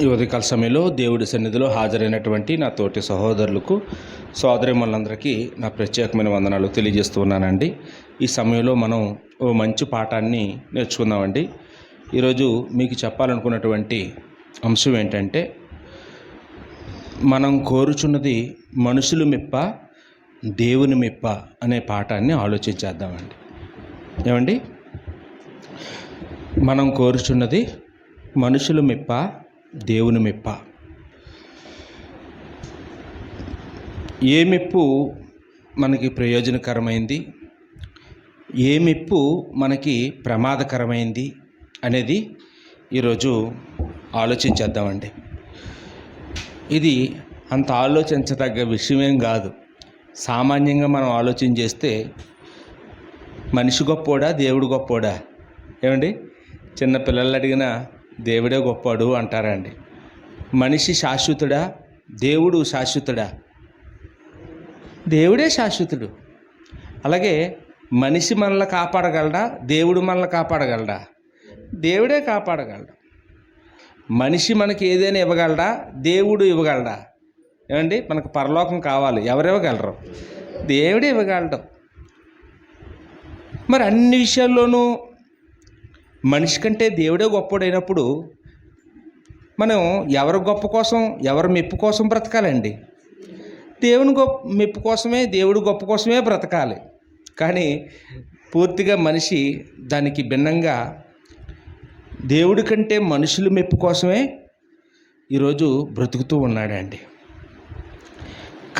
ఈ ఉదయకాల సమయంలో దేవుడి సన్నిధిలో హాజరైనటువంటి నా తోటి సహోదరులకు సోదరిమణులందరికీ నా ప్రత్యేకమైన వందనాలు తెలియజేస్తూ ఉన్నానండి. ఈ సమయంలో మనం ఓ మంచి పాఠాన్ని నేర్చుకుందామండి. ఈరోజు మీకు చెప్పాలనుకున్నటువంటి అంశం ఏంటంటే, మనం కోరుచున్నది మనుషులు మెప్ప దేవుని మెప్ప అనే పాఠాన్ని ఆలోచించేద్దామండి. ఏమండి, మనం కోరుచున్నది మనుషులు మెప్ప దేవుని మెప్ప. ఏ మెప్పు మనకి ప్రయోజనకరమైంది, ఏ మెప్పు మనకి ప్రమాదకరమైంది అనేది ఈరోజు ఆలోచించేద్దామండి. ఇది అంత ఆలోచించదగ్గ విషయమేం కాదు. సామాన్యంగా మనం ఆలోచన చేస్తే మనిషి గొప్పోడా దేవుడు గొప్పోడా? ఏమండి, చిన్న పిల్లలు అడిగినా దేవుడే గొప్పాడు అంటారండి. మనిషి శాశ్వతుడా, దేవుడు శాశ్వతుడా? దేవుడే శాశ్వతుడు. అలాగే మనిషి మనల్ని కాపాడగలడా, దేవుడు మనల్ని కాపాడగలడా? దేవుడే కాపాడగలడు. మనిషి మనకి ఏదైనా ఇవ్వగలడా, దేవుడు ఇవ్వగలడా? ఏమండి, మనకు పరలోకం కావాలి, ఎవరు ఇవ్వగలరు? దేవుడే ఇవ్వగలడు. మరి అన్ని విషయాల్లోనూ మనిషి కంటే దేవుడే గొప్పడైనప్పుడు మనం ఎవరి గొప్ప కోసం, ఎవరి మెప్పు కోసం బ్రతకాలండి? దేవుని మెప్పు కోసమే, దేవుడు గొప్ప కోసమే బ్రతకాలి. కానీ పూర్తిగా మనిషి దానికి భిన్నంగా దేవుడి కంటే మనుషుల మెప్పు కోసమే ఈరోజు బ్రతుకుతూ ఉన్నాడండి.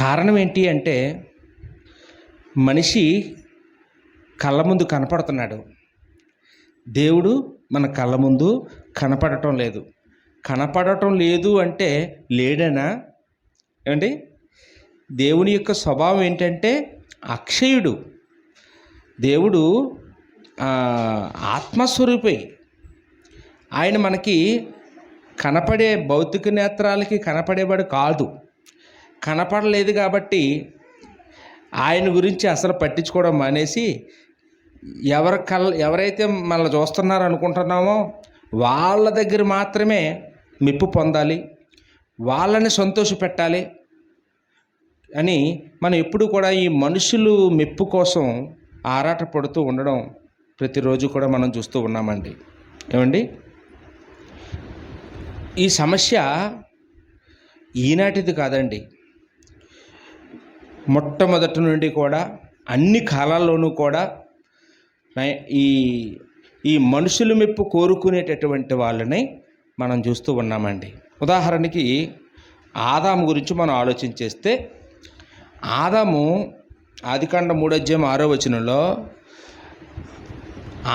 కారణం ఏంటి అంటే, మనిషి కళ్ళ ముందు కనపడుతున్నాడు, దేవుడు మన కళ్ళ ముందు కనపడటం లేదు. కనపడటం లేదు అంటే లేడనా? ఏమండి, దేవుని యొక్క స్వభావం ఏంటంటే అక్షయుడు. దేవుడు ఆత్మస్వరూపి. ఆయన మనకి కనపడే భౌతిక నేత్రాలకి కనపడేవాడు కాదు. కనపడలేదు కాబట్టి ఆయన గురించి అసలు పట్టించుకోవడం మానేసి ఎవరైతే మనల్ని చూస్తున్నారు అనుకుంటున్నామో వాళ్ళ దగ్గర మాత్రమే మెప్పు పొందాలి, వాళ్ళని సంతోషపెట్టాలి అని మనం ఎప్పుడు కూడా ఈ మనుషులు మెప్పు కోసం ఆరాటపడుతూ ఉండడం ప్రతిరోజు కూడా మనం చూస్తూ ఉన్నామండి. ఏమండి, ఈ సమస్య ఈనాటిది కాదండి. మొట్టమొదటి నుండి కూడా అన్ని కాలాల్లోనూ కూడా ఈ మనుషులు మెప్పు కోరుకునేటటువంటి వాళ్ళని మనం చూస్తూ ఉన్నామండి. ఉదాహరణకి ఆదాము గురించి మనం ఆలోచించేస్తే, ఆదాము ఆదికాండం 3:6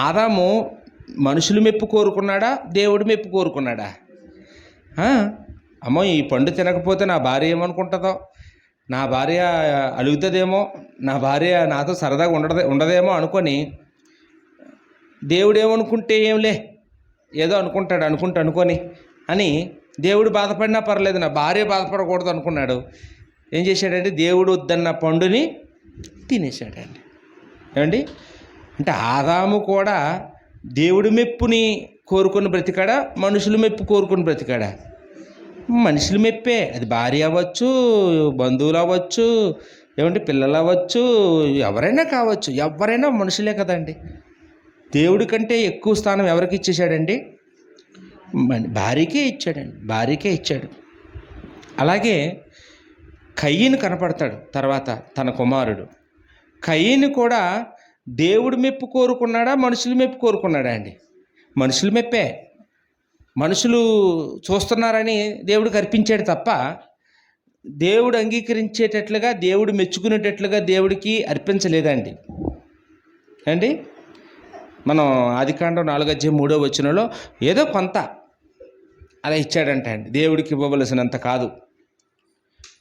ఆదాము మనుషులు మెప్పు కోరుకున్నాడా, దేవుడు మెప్పు కోరుకున్నాడా? అమ్మో, ఈ పండు తినకపోతే నా భార్య ఏమనుకుంటుందో, నా భార్య అలుగుతుందేమో, నా భార్య నాతో సరదాగా ఉండదేమో అనుకొని, దేవుడు ఏమనుకుంటే ఏంలే, ఏదో అనుకుంటాడు అనుకొని అని దేవుడు బాధపడినా పర్లేదు, నా భార్య బాధపడకూడదు అనుకున్నాడు. ఏం చేశాడంటే, దేవుడు వద్దన్న పండుని తినేశాడండి. ఏమండి, అంటే ఆదాము కూడా దేవుడి మెప్పుని కోరుకుని బ్రతికాడా, మనుషుల మెప్పు కోరుకుని బ్రతికాడా? మనుషుల మెప్పే. అది భార్య అవ్వచ్చు, బంధువులు అవ్వచ్చు, ఏమంటే పిల్లలు అవ్వచ్చు, ఎవరైనా కావచ్చు, ఎవరైనా మనుషులే కదండి. దేవుడి కంటే ఎక్కువ స్థానం ఎవరికి ఇచ్చేశాడండి? భార్యకే ఇచ్చాడు. అలాగే కయ్యను కనపడతాడు తర్వాత, తన కుమారుడు కయ్యను కూడా దేవుడి మెప్పు కోరుకున్నాడా, మనుషుల మెప్పు కోరుకున్నాడా అండి? మనుషుల మెప్పే. మనుషులు చూస్తున్నారని దేవుడికి అర్పించాడు తప్ప, దేవుడు అంగీకరించేటట్లుగా, దేవుడు మెచ్చుకునేటట్లుగా దేవుడికి అర్పించలేదండి. అండి, మనం ఆదికాండం 4:3 ఏదో కొంత అలా ఇచ్చాడంట అండి, దేవుడికి ఇవ్వవలసినంత కాదు.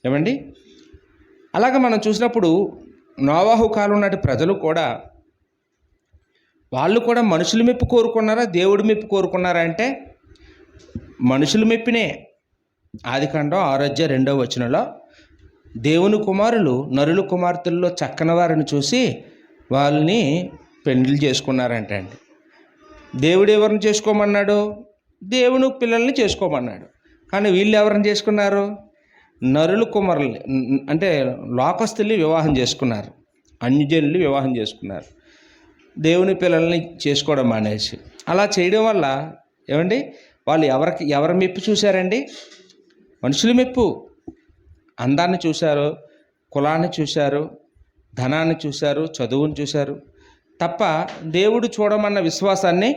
ఏమండి, అలాగే మనం చూసినప్పుడు నోవాహు కాలం నాటి ప్రజలు కూడా, వాళ్ళు కూడా మనుషుల మెప్పు కోరుకున్నారా, దేవుడి మెప్పు కోరుకున్నారా అంటే మనుషుల మెప్పినే. ఆదికాండం 6:2 దేవుని కుమారులు నరుల కుమార్తెల్లో చక్కని వారిని చూసి వాళ్ళని పెండ్లి చేసుకున్నారంట అండి. దేవుడు ఎవరిని చేసుకోమన్నాడు? దేవుని పిల్లల్ని చేసుకోమన్నాడు. కానీ వీళ్ళు ఎవరిని చేసుకున్నారు? నరులు కుమారులు, అంటే లోకస్తుల్ని వివాహం చేసుకున్నారు, అన్యజనుల్ని వివాహం చేసుకున్నారు, దేవుని పిల్లల్ని చేసుకోవడం మానేసి. అలా చేయడం వల్ల ఏమండి, వాళ్ళు ఎవరి మెప్పు చూశారండి? మనుషుల మెప్పు. అందాన్ని చూశారు, కులాన్ని చూశారు, ధనాన్ని చూశారు, చదువుని చూశారు తప్ప దేవుడు చూడమన్న విశ్వాసాన్ని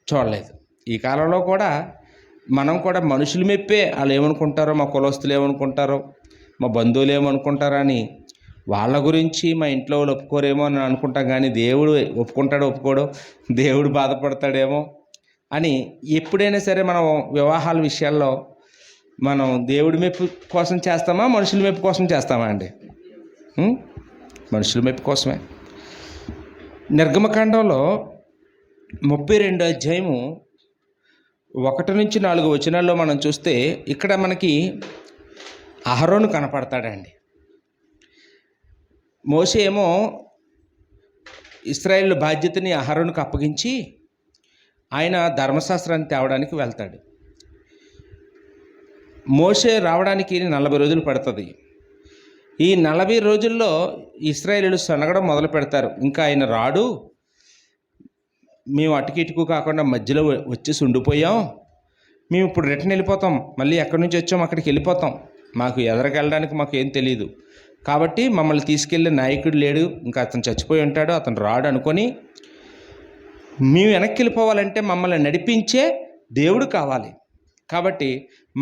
చూడలేదు. ఈ కాలంలో కూడా మనం కూడా మనుషుల మెప్పే, వాళ్ళు ఏమనుకుంటారో, మా కులస్తులు ఏమనుకుంటారో, మా బంధువులు ఏమనుకుంటారో అని వాళ్ళ గురించి మా ఇంట్లో వాళ్ళు ఒప్పుకోరేమో అని అనుకుంటాం. కానీ దేవుడు ఒప్పుకుంటాడో ఒప్పుకోడో, దేవుడు బాధపడతాడేమో అని ఎప్పుడైనా సరే మనం వివాహాల విషయాల్లో మనం దేవుడి మెప్పు కోసం చేస్తామా, మనుషుల మెప్పు కోసం చేస్తామా అండి? మనుషుల మెప్పు కోసమే. నిర్గమకాండంలో 32వ అధ్యాయము 1-4 వచనాల్లో మనం చూస్తే ఇక్కడ మనకి అహరోను కనపడతాడండి. మోషే ఏమో ఇశ్రాయేలు బాధ్యతని అహరోనుకు అప్పగించి ఆయన ధర్మశాస్త్రాన్ని తేవడానికి వెళ్తాడు. మోషే రావడానికి 40 రోజులు పడుతుంది. ఈ 40 రోజుల్లో ఇశ్రాయేలీయులు సనగడం మొదలు పెడతారు. ఇంకా ఆయన రాడు, మేము అటుకు ఇటుకు కాకుండా మధ్యలో వచ్చేసి ఉండిపోయాం, మేము ఇప్పుడు రిటర్న్ వెళ్ళిపోతాం, మళ్ళీ ఎక్కడి నుంచి వచ్చాం అక్కడికి వెళ్ళిపోతాం, మాకు ఎదరకెళ్ళడానికి మాకు ఏం తెలియదు, కాబట్టి మమ్మల్ని తీసుకెళ్ళే నాయకుడు లేడు, ఇంకా అతను చచ్చిపోయి ఉంటాడు, అతను రాడు అనుకొని మేము వెనక్కి వెళ్ళిపోవాలంటే మమ్మల్ని నడిపించే దేవుడు కావాలి, కాబట్టి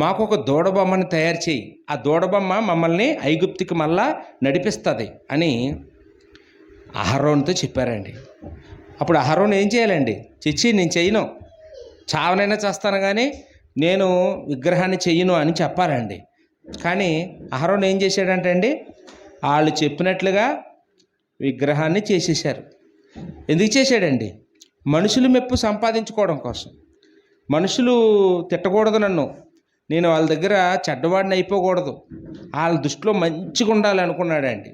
మాకు ఒక దూడబొమ్మని తయారు చేయి, ఆ దూడబొమ్మ మమ్మల్ని ఐగుప్తుకి మళ్ళా నడిపిస్తుంది అని అహరోనుతో చెప్పారండి. అప్పుడు అహరోను ఏం చేయాలండి? చిచ్చి నేను చెయ్యను, చావనైనా చేస్తాను కానీ నేను విగ్రహాన్ని చెయ్యను అని చెప్పాలండి. కానీ అహరోను ఏం చేశాడంటే అండి, వాళ్ళు చెప్పినట్లుగా విగ్రహాన్ని చేసేసారు. ఎందుకు చేశాడండి? మనుషులు మెప్పు సంపాదించుకోవడం కోసం. మనుషులు తిట్టకూడదు నన్ను, నేను వాళ్ళ దగ్గర చెడ్డవాడిని అయిపోకూడదు, వాళ్ళ దృష్టిలో మంచిగా ఉండాలి అనుకున్నాడండి.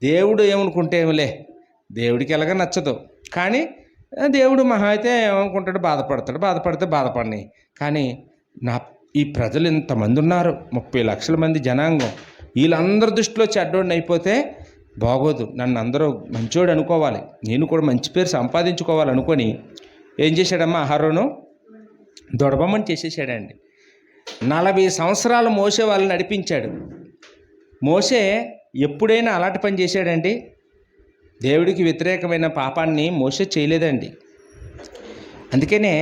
దేవుడు ఏమనుకుంటే ఏమిలే, దేవుడికి ఎలాగ నచ్చదు, కానీ దేవుడు మహా అయితే ఏమనుకుంటాడు, బాధపడితే బాధపడినాయి. కానీ ఈ ప్రజలు ఇంతమంది ఉన్నారు, 30 లక్షల మంది జనాంగం, వీళ్ళందరి దృష్టిలో చెడ్డోడిని అయిపోతే బాగోదు, నన్ను అందరూ మంచోడు అనుకోవాలి, నేను కూడా మంచి పేరు సంపాదించుకోవాలనుకొని ఏం చేశాడమ్మా అహరోను? దొడబొమ్మని చేసేసాడండి. 40 సంవత్సరాలు మోసే వాళ్ళని నడిపించాడు. మోసే ఎప్పుడైనా అలాంటి పని చేశాడండి? దేవుడికి వ్యతిరేకమైన పాపాన్ని మోసే చేయలేదండి. అందుకనే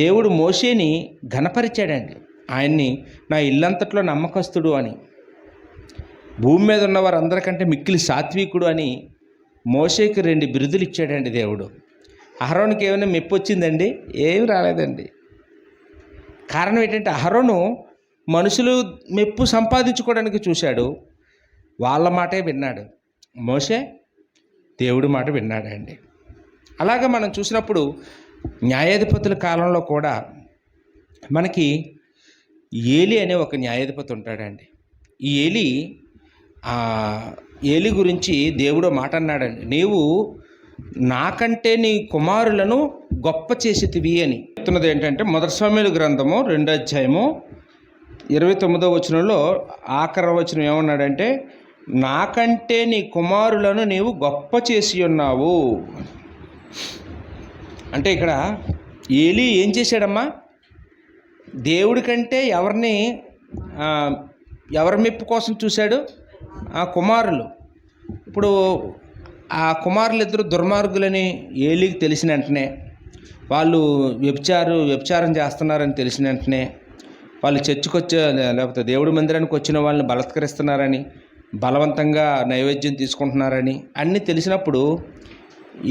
దేవుడు మోసేని ఘనపరిచాడండి. ఆయన్ని నా ఇల్లంతట్లో నమ్మకస్తుడు అని, భూమి మీద ఉన్న వారందరికంటే మిక్కిలి సాత్వికుడు అని మోసేకి 2 బిరుదులు ఇచ్చాడండి దేవుడు. అహరోనుకి ఏమైనా మెప్పు వచ్చిందండి? ఏమి రాలేదండి. కారణం ఏంటంటే అహరోను మనుషులు మెప్పు సంపాదించుకోవడానికి చూశాడు, వాళ్ళ మాటే విన్నాడు. మోసే దేవుడి మాట విన్నాడండి. అలాగే మనం చూసినప్పుడు న్యాయాధిపతుల కాలంలో కూడా మనకి ఏలి అనే ఒక న్యాయాధిపతి ఉంటాడండి. ఈ ఏలి గురించి దేవుడు మాట అన్నాడండి, నీవు నాకంటే నీ కుమారులను గొప్ప చేసితివి అని చెప్తున్నది. ఏంటంటే 1 సమూయేలు గ్రంథము 2వ అధ్యాయము 29వ వచనంలో ఆఖరి వచనం ఏమన్నాడంటే, నాకంటే నీ కుమారులను నీవు గొప్ప చేసి ఉన్నావు. అంటే ఇక్కడ ఏలి ఏం చేశాడమ్మా? దేవుడి కంటే ఎవరి మెప్పు కోసం చూశాడు? ఆ కుమారులు. ఇప్పుడు ఆ కుమారులు ఇద్దరు దుర్మార్గులని ఏలికి తెలిసిన వెంటనే, వాళ్ళు వ్యభిచారం చేస్తున్నారని తెలిసిన వెంటనే, వాళ్ళు చర్చికి లేకపోతే దేవుడి మందిరానికి వచ్చిన వాళ్ళని బలత్కరిస్తున్నారని, బలవంతంగా నైవేద్యం తీసుకుంటున్నారని అన్నీ తెలిసినప్పుడు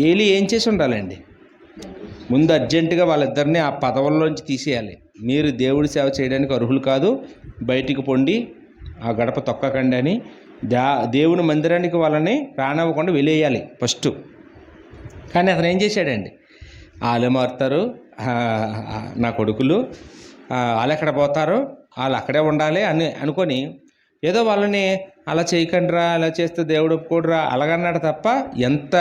ఏలి ఏం చేసి ఉండాలండి? ముందు అర్జెంటుగా వాళ్ళిద్దరిని ఆ పదవుల్లోంచి తీసేయాలి. మీరు దేవుడి సేవ చేయడానికి అర్హులు కాదు, బయటికి పొండి, ఆ గడప తొక్కకండి అని దేవుని మందిరానికి వాళ్ళని రానివ్వకుండా వెలేయాలి ఫస్ట్. కానీ అతను ఏం చేశాడండి? వాళ్ళే మారుతారు, నా కొడుకులు వాళ్ళు ఎక్కడ పోతారు, వాళ్ళు అక్కడే ఉండాలి అని అనుకొని ఏదో వాళ్ళని అలా చేయకండిరా, అలా చేస్తే దేవుడు ఒప్పుకోడురా అలాగన్నాడు తప్ప ఎంత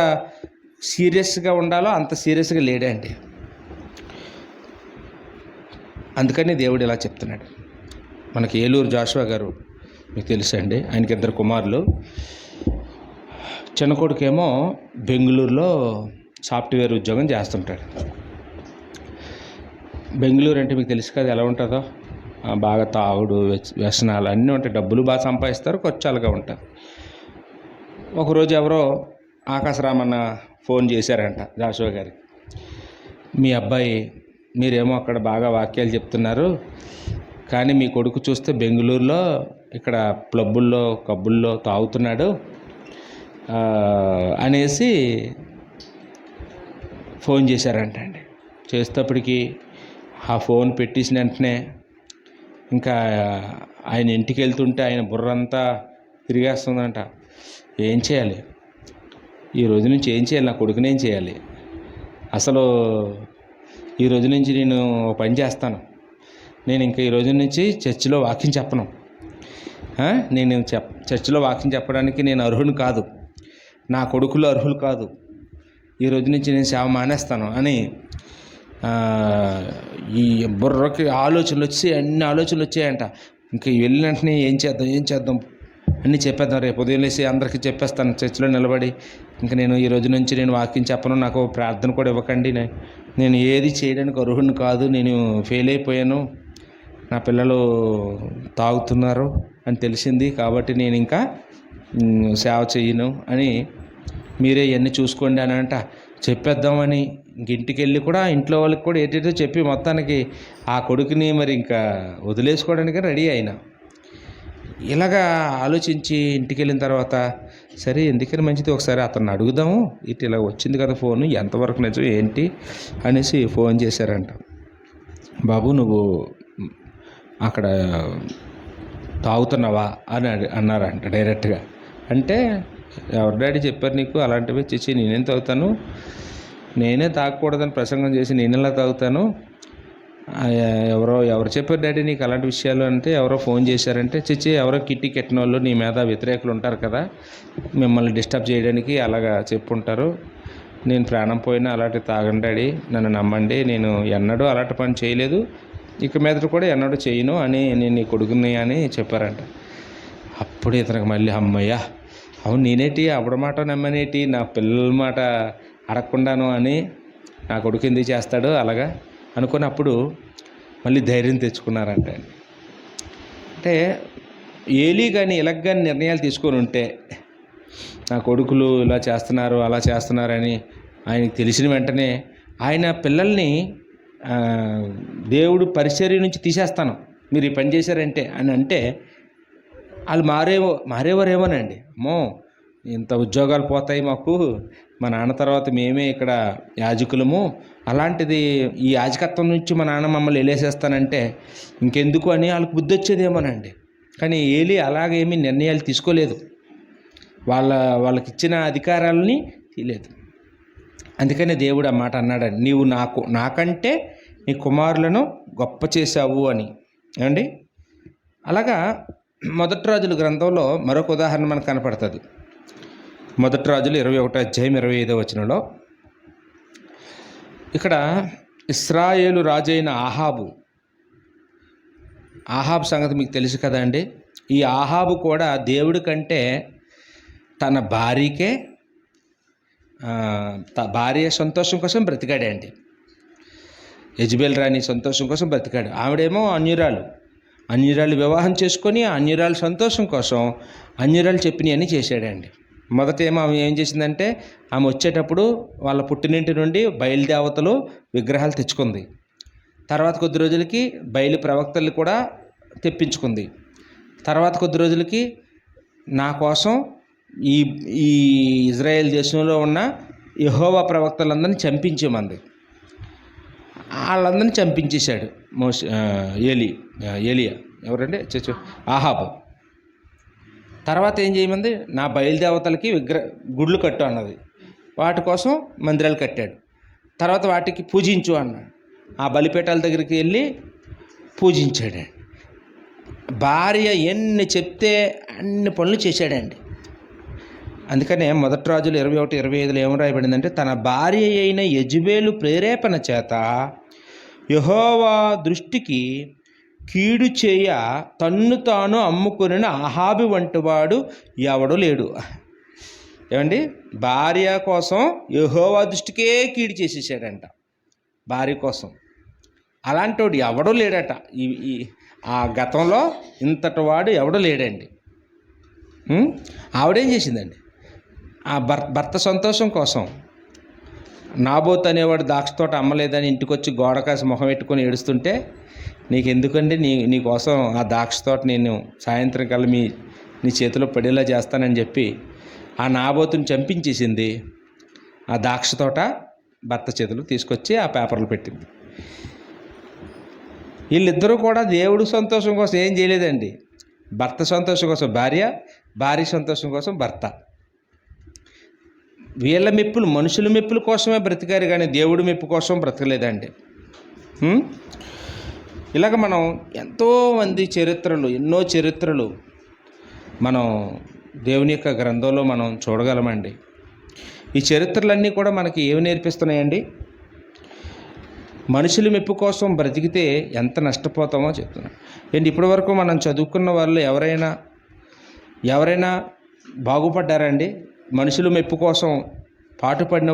సీరియస్గా ఉండాలో అంత సీరియస్గా లేడండి. అందుకని దేవుడు ఇలా చెప్తున్నాడు. మనకి ఏలూరు జాషువా గారు మీకు తెలుసండి, ఆయనకి 2 కుమారులు. చిన్న కొడుకేమో బెంగళూరులో సాఫ్ట్వేర్ ఉద్యోగం చేస్తుంటాడు. బెంగళూరు అంటే మీకు తెలుసు కదా ఎలా ఉంటుందో, బాగా తాగుడు వ్యసనాలు అన్నీ ఉంటాయి. డబ్బులు బాగా సంపాదిస్తారు, ఖర్చాలుగా ఉంటారు. ఒకరోజు ఎవరో ఆకాశరామన్న ఫోన్ చేశారంట జాషువా గారికి. మీ అబ్బాయి, మీరేమో అక్కడ బాగా వాక్యాలు చెప్తున్నారు, కానీ మీ కొడుకు చూస్తే బెంగళూరులో ఇక్కడ క్లబ్బుల్లో కబ్బుల్లో తాగుతున్నాడు అనేసి ఫోన్ చేశారంట అండి. చేసేటప్పటికి ఆ ఫోన్ పెట్టేసిన వెంటనే ఇంకా ఆయన ఇంటికి వెళ్తుంటే ఆయన బుర్రంతా తిరిగేస్తుందంట. ఏం చేయాలి, ఈ రోజు నుంచి ఏం చేయాలి, నా కొడుకుని ఏం చేయాలి, అసలు ఈ రోజు నుంచి నేను పని చేస్తాను, నేను ఇంకా ఈ రోజు నుంచి చర్చిలో వాక్యం చెప్పను, నేను చర్చిలో వాక్యం చెప్పడానికి నేను అర్హుని కాదు, నా కొడుకులు అర్హులు కాదు, ఈ రోజు నుంచి నేను సేవ మానేస్తాను అని ఈ బుర్రకి అన్ని ఆలోచనలు వచ్చాయంట. ఇంకా వెళ్ళిన వెంటనే ఏం చేద్దాం అన్నీ చెప్పేద్దాం, రేపు ఉదయం లేసి అందరికీ చెప్పేస్తాను చర్చిలో నిలబడి, ఇంకా నేను ఈ రోజు నుంచి నేను వాక్యం చెప్పను, నాకు ప్రార్థన కూడా ఇవ్వకండి, నేను ఏది చేయడానికి అర్హుని కాదు, నేను ఫెయిల్ అయిపోయాను, నా పిల్లలు తాగుతున్నారు అని తెలిసింది, కాబట్టి నేను ఇంకా సేవ చేయను అని మీరే ఇవన్నీ చూసుకోండి అని అంట చెప్పేద్దామని ఇంటికి వెళ్ళి కూడా ఇంట్లో వాళ్ళకి కూడా ఏటేటో చెప్పి మొత్తానికి ఆ కొడుకుని మరి ఇంకా వదిలేసుకోవడానికి రెడీ అయినా. ఇలాగా ఆలోచించి ఇంటికి వెళ్ళిన తర్వాత సరే ఎందుకని మంచిది ఒకసారి అతన్ని అడుగుదాము, ఇటు ఇలా వచ్చింది కదా ఫోన్, ఎంతవరకు నిజం ఏంటి అనేసి ఫోన్ చేశారంట. బాబు నువ్వు అక్కడ తాగుతున్నావా అని అన్నారంట డైరెక్ట్గా. అంటే ఎవరు డాడీ చెప్పారు నీకు అలాంటివి, చిచ్చి నేనేం తాగుతాను, నేనే తాగకూడదని ప్రసంగం చేసి నేనెలా తాగుతాను, ఎవరు చెప్పారు డాడీ నీకు అలాంటి విషయాలు అంటే, ఎవరో ఫోన్ చేశారంటే, చిచ్చి ఎవరో కిట్టి కెట్టిన వాళ్ళు నీ మీద వ్యతిరేకులు ఉంటారు కదా, మిమ్మల్ని డిస్టర్బ్ చేయడానికి అలాగా చెప్పుంటారు, నేను ప్రాణం పోయినా అలాంటి తాగండి డాడీ, నన్ను నమ్మండి, నేను ఎన్నడూ అలాంటి పని చేయలేదు, ఇక మీద కూడా ఎన్నడూ చేయను అని నేను నీ కొడుకుని అని చెప్పారంట. అప్పుడు ఇతనికి మళ్ళీ అమ్మయ్యా, అవును నేనేటి ఆవిడ మాట నమ్మనేటి, నా పిల్లల మాట అడగకుండాను అని, నా కొడుకు ఎందుకు చేస్తాడు అలాగా అనుకున్నప్పుడు మళ్ళీ ధైర్యం తెచ్చుకున్నారంట. అంటే ఏలీ కానీ ఇలాగ కానీ నిర్ణయాలు తీసుకొని ఉంటే, నా కొడుకులు ఇలా చేస్తున్నారు అలా చేస్తున్నారని ఆయనకి తెలిసిన వెంటనే ఆయన పిల్లల్ని దేవుడు పరిచర్య నుంచి తీసేస్తాను మీరు ఈ పని చేశారంటే అని అంటే వాళ్ళు మారేవారేమోనండి. అమ్మో ఇంత ఉద్యోగాలు పోతాయి మాకు, మా నాన్న తర్వాత మేమే ఇక్కడ యాజకులము, అలాంటిది ఈ యాజకత్వం నుంచి మా నాన్న మమ్మల్ని వెళ్ళేసేస్తానంటే ఇంకెందుకు అని వాళ్ళకి బుద్ధి వచ్చేదేమోనండి. కానీ ఏలీ అలాగేమీ నిర్ణయాలు తీసుకోలేదు, వాళ్ళకి ఇచ్చిన అధికారాలని తీయలేదు. అందుకనే దేవుడు ఆ మాట అన్నాడండి, నీవు నాకంటే నీ కుమారులను గొప్ప చేశావు అని. ఏమండి అలాగా మొదటి రాజుల గ్రంథంలో మరొక ఉదాహరణ మనకు కనపడుతుంది. మొదటి రాజులు 21వ అధ్యాయం 25వ వచనంలో ఇక్కడ ఇశ్రాయేలు రాజైన ఆహాబు సంగతి మీకు తెలుసు కదా అండి. ఈ ఆహాబు కూడా దేవుడి కంటే తన భార్య సంతోషం కోసం బ్రతికాడే అండి. యెజబెల్ రాణి సంతోషం కోసం బ్రతికాడు. ఆవిడేమో అన్యురాలు వివాహం చేసుకొని అన్యురాల సంతోషం కోసం అన్యురాలు చెప్పినవన్నీ చేశాడండి. మొదట ఆమె ఏం చేసిందంటే, ఆమె వచ్చేటప్పుడు వాళ్ళ పుట్టినింటి నుండి బయలుదేవతలు విగ్రహాలు తెచ్చుకుంది. తర్వాత కొద్ది రోజులకి బయలు ప్రవక్తలు కూడా తెప్పించుకుంది. తర్వాత కొద్ది రోజులకి నా కోసం ఈ ఇజ్రాయెల్ దేశంలో ఉన్న యెహోవా ప్రవక్తలందరినీ చంపించేమంది. వాళ్ళందరినీ చంపించేశాడు ఏలియా. ఎవరంటే ఆహాబు. తర్వాత ఏం చేయమంది, నా బయలుదేవతలకి గుళ్ళు కట్టు అన్నది. వాటి కోసం మందిరాలు కట్టాడు. తర్వాత వాటికి పూజించు అన్నాడు. ఆ బలిపీఠాల దగ్గరికి వెళ్ళి పూజించాడు. భార్య ఎన్ని చెప్తే అన్ని పనులు చేశాడండి. అందుకనే మొదటి రాజులు 21-25 ఏమో రాయబడిందంటే, తన భార్య అయిన యెజబెలు ప్రేరేపణ చేత యెహోవా దృష్టికి కీడు చేయ తన్ను తాను అమ్ముకుని అహాబి వంటివాడు ఎవడు లేడు. ఏమండి, భార్య కోసం యెహోవా దృష్టికే కీడు చేసేసాడంట, భార్య కోసం. అలాంటి వాడు ఎవడూ లేడట. ఈ ఆ గతంలో ఇంతటి వాడు ఎవడూ లేడండి. ఆవిడేం చేసిందండి, ఆ భర్త సంతోషం కోసం నాబోతు అనేవాడు ద్రాక్ష తోట అమ్మలేదని ఇంటికి వచ్చి గోడ కాసి మొహం పెట్టుకొని ఏడుస్తుంటే, నీకు ఎందుకండి, నీ కోసం ఆ ద్రాక్ష తోట నేను సాయంత్రం కల్లా నీ చేతిలో పడేలా చేస్తానని చెప్పి ఆ నాబోతుని చంపించేసింది. ఆ ద్రాక్ష తోట భర్త చేతులు తీసుకొచ్చి ఆ పేపర్లు పెట్టింది. వీళ్ళిద్దరూ కూడా దేవుడు సంతోషం కోసం ఏం చేయలేదండి. భర్త సంతోషం కోసం భార్య, భార్య సంతోషం కోసం భర్త. వీళ్ళ మెప్పులు, మనుషుల మెప్పుల కోసమే బ్రతికారు కానీ దేవుడి మెప్పు కోసం బ్రతకలేదండి. ఇలాగ మనం ఎంతోమంది చరిత్రలు, ఎన్నో చరిత్రలు మనం దేవుని యొక్క గ్రంథంలో మనం చూడగలమండి. ఈ చరిత్రలన్నీ కూడా మనకి ఏమి నేర్పిస్తున్నాయండి? మనుషుల మెప్పు కోసం బ్రతికితే ఎంత నష్టపోతామో చెప్తున్నాను. ఏంటి, ఇప్పటి వరకు మనం చదువుకున్న వాళ్ళు ఎవరైనా బాగుపడ్డారండి? మనుషుల మెప్పు కోసం పాటుపడిన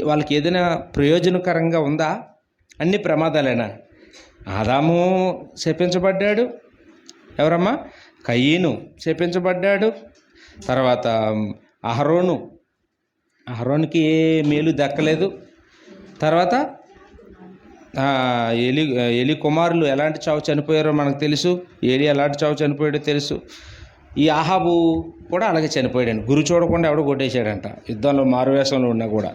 వాళ్ళకి ఏదైనా ప్రయోజనకరంగా ఉందా? అన్ని ప్రమాదాలేనా? ఆదాము శపించబడ్డాడు, ఎవరమ్మా? కయీను శపించబడ్డాడు. తర్వాత అహరోనుకి ఏ మేలు దక్కలేదు. తర్వాత ఏలి కుమారులు ఎలాంటి చావు చనిపోయారో మనకు తెలుసు. ఏలి ఎలాంటి చావు చనిపోయాడో తెలుసు. ఈ ఆహాబు కూడా అలాగే చనిపోయాడండి. గురి చూడకుండా ఎవడో కొట్టేశాడంట, యుద్ధంలో మారువేషంలో ఉన్నా కూడా.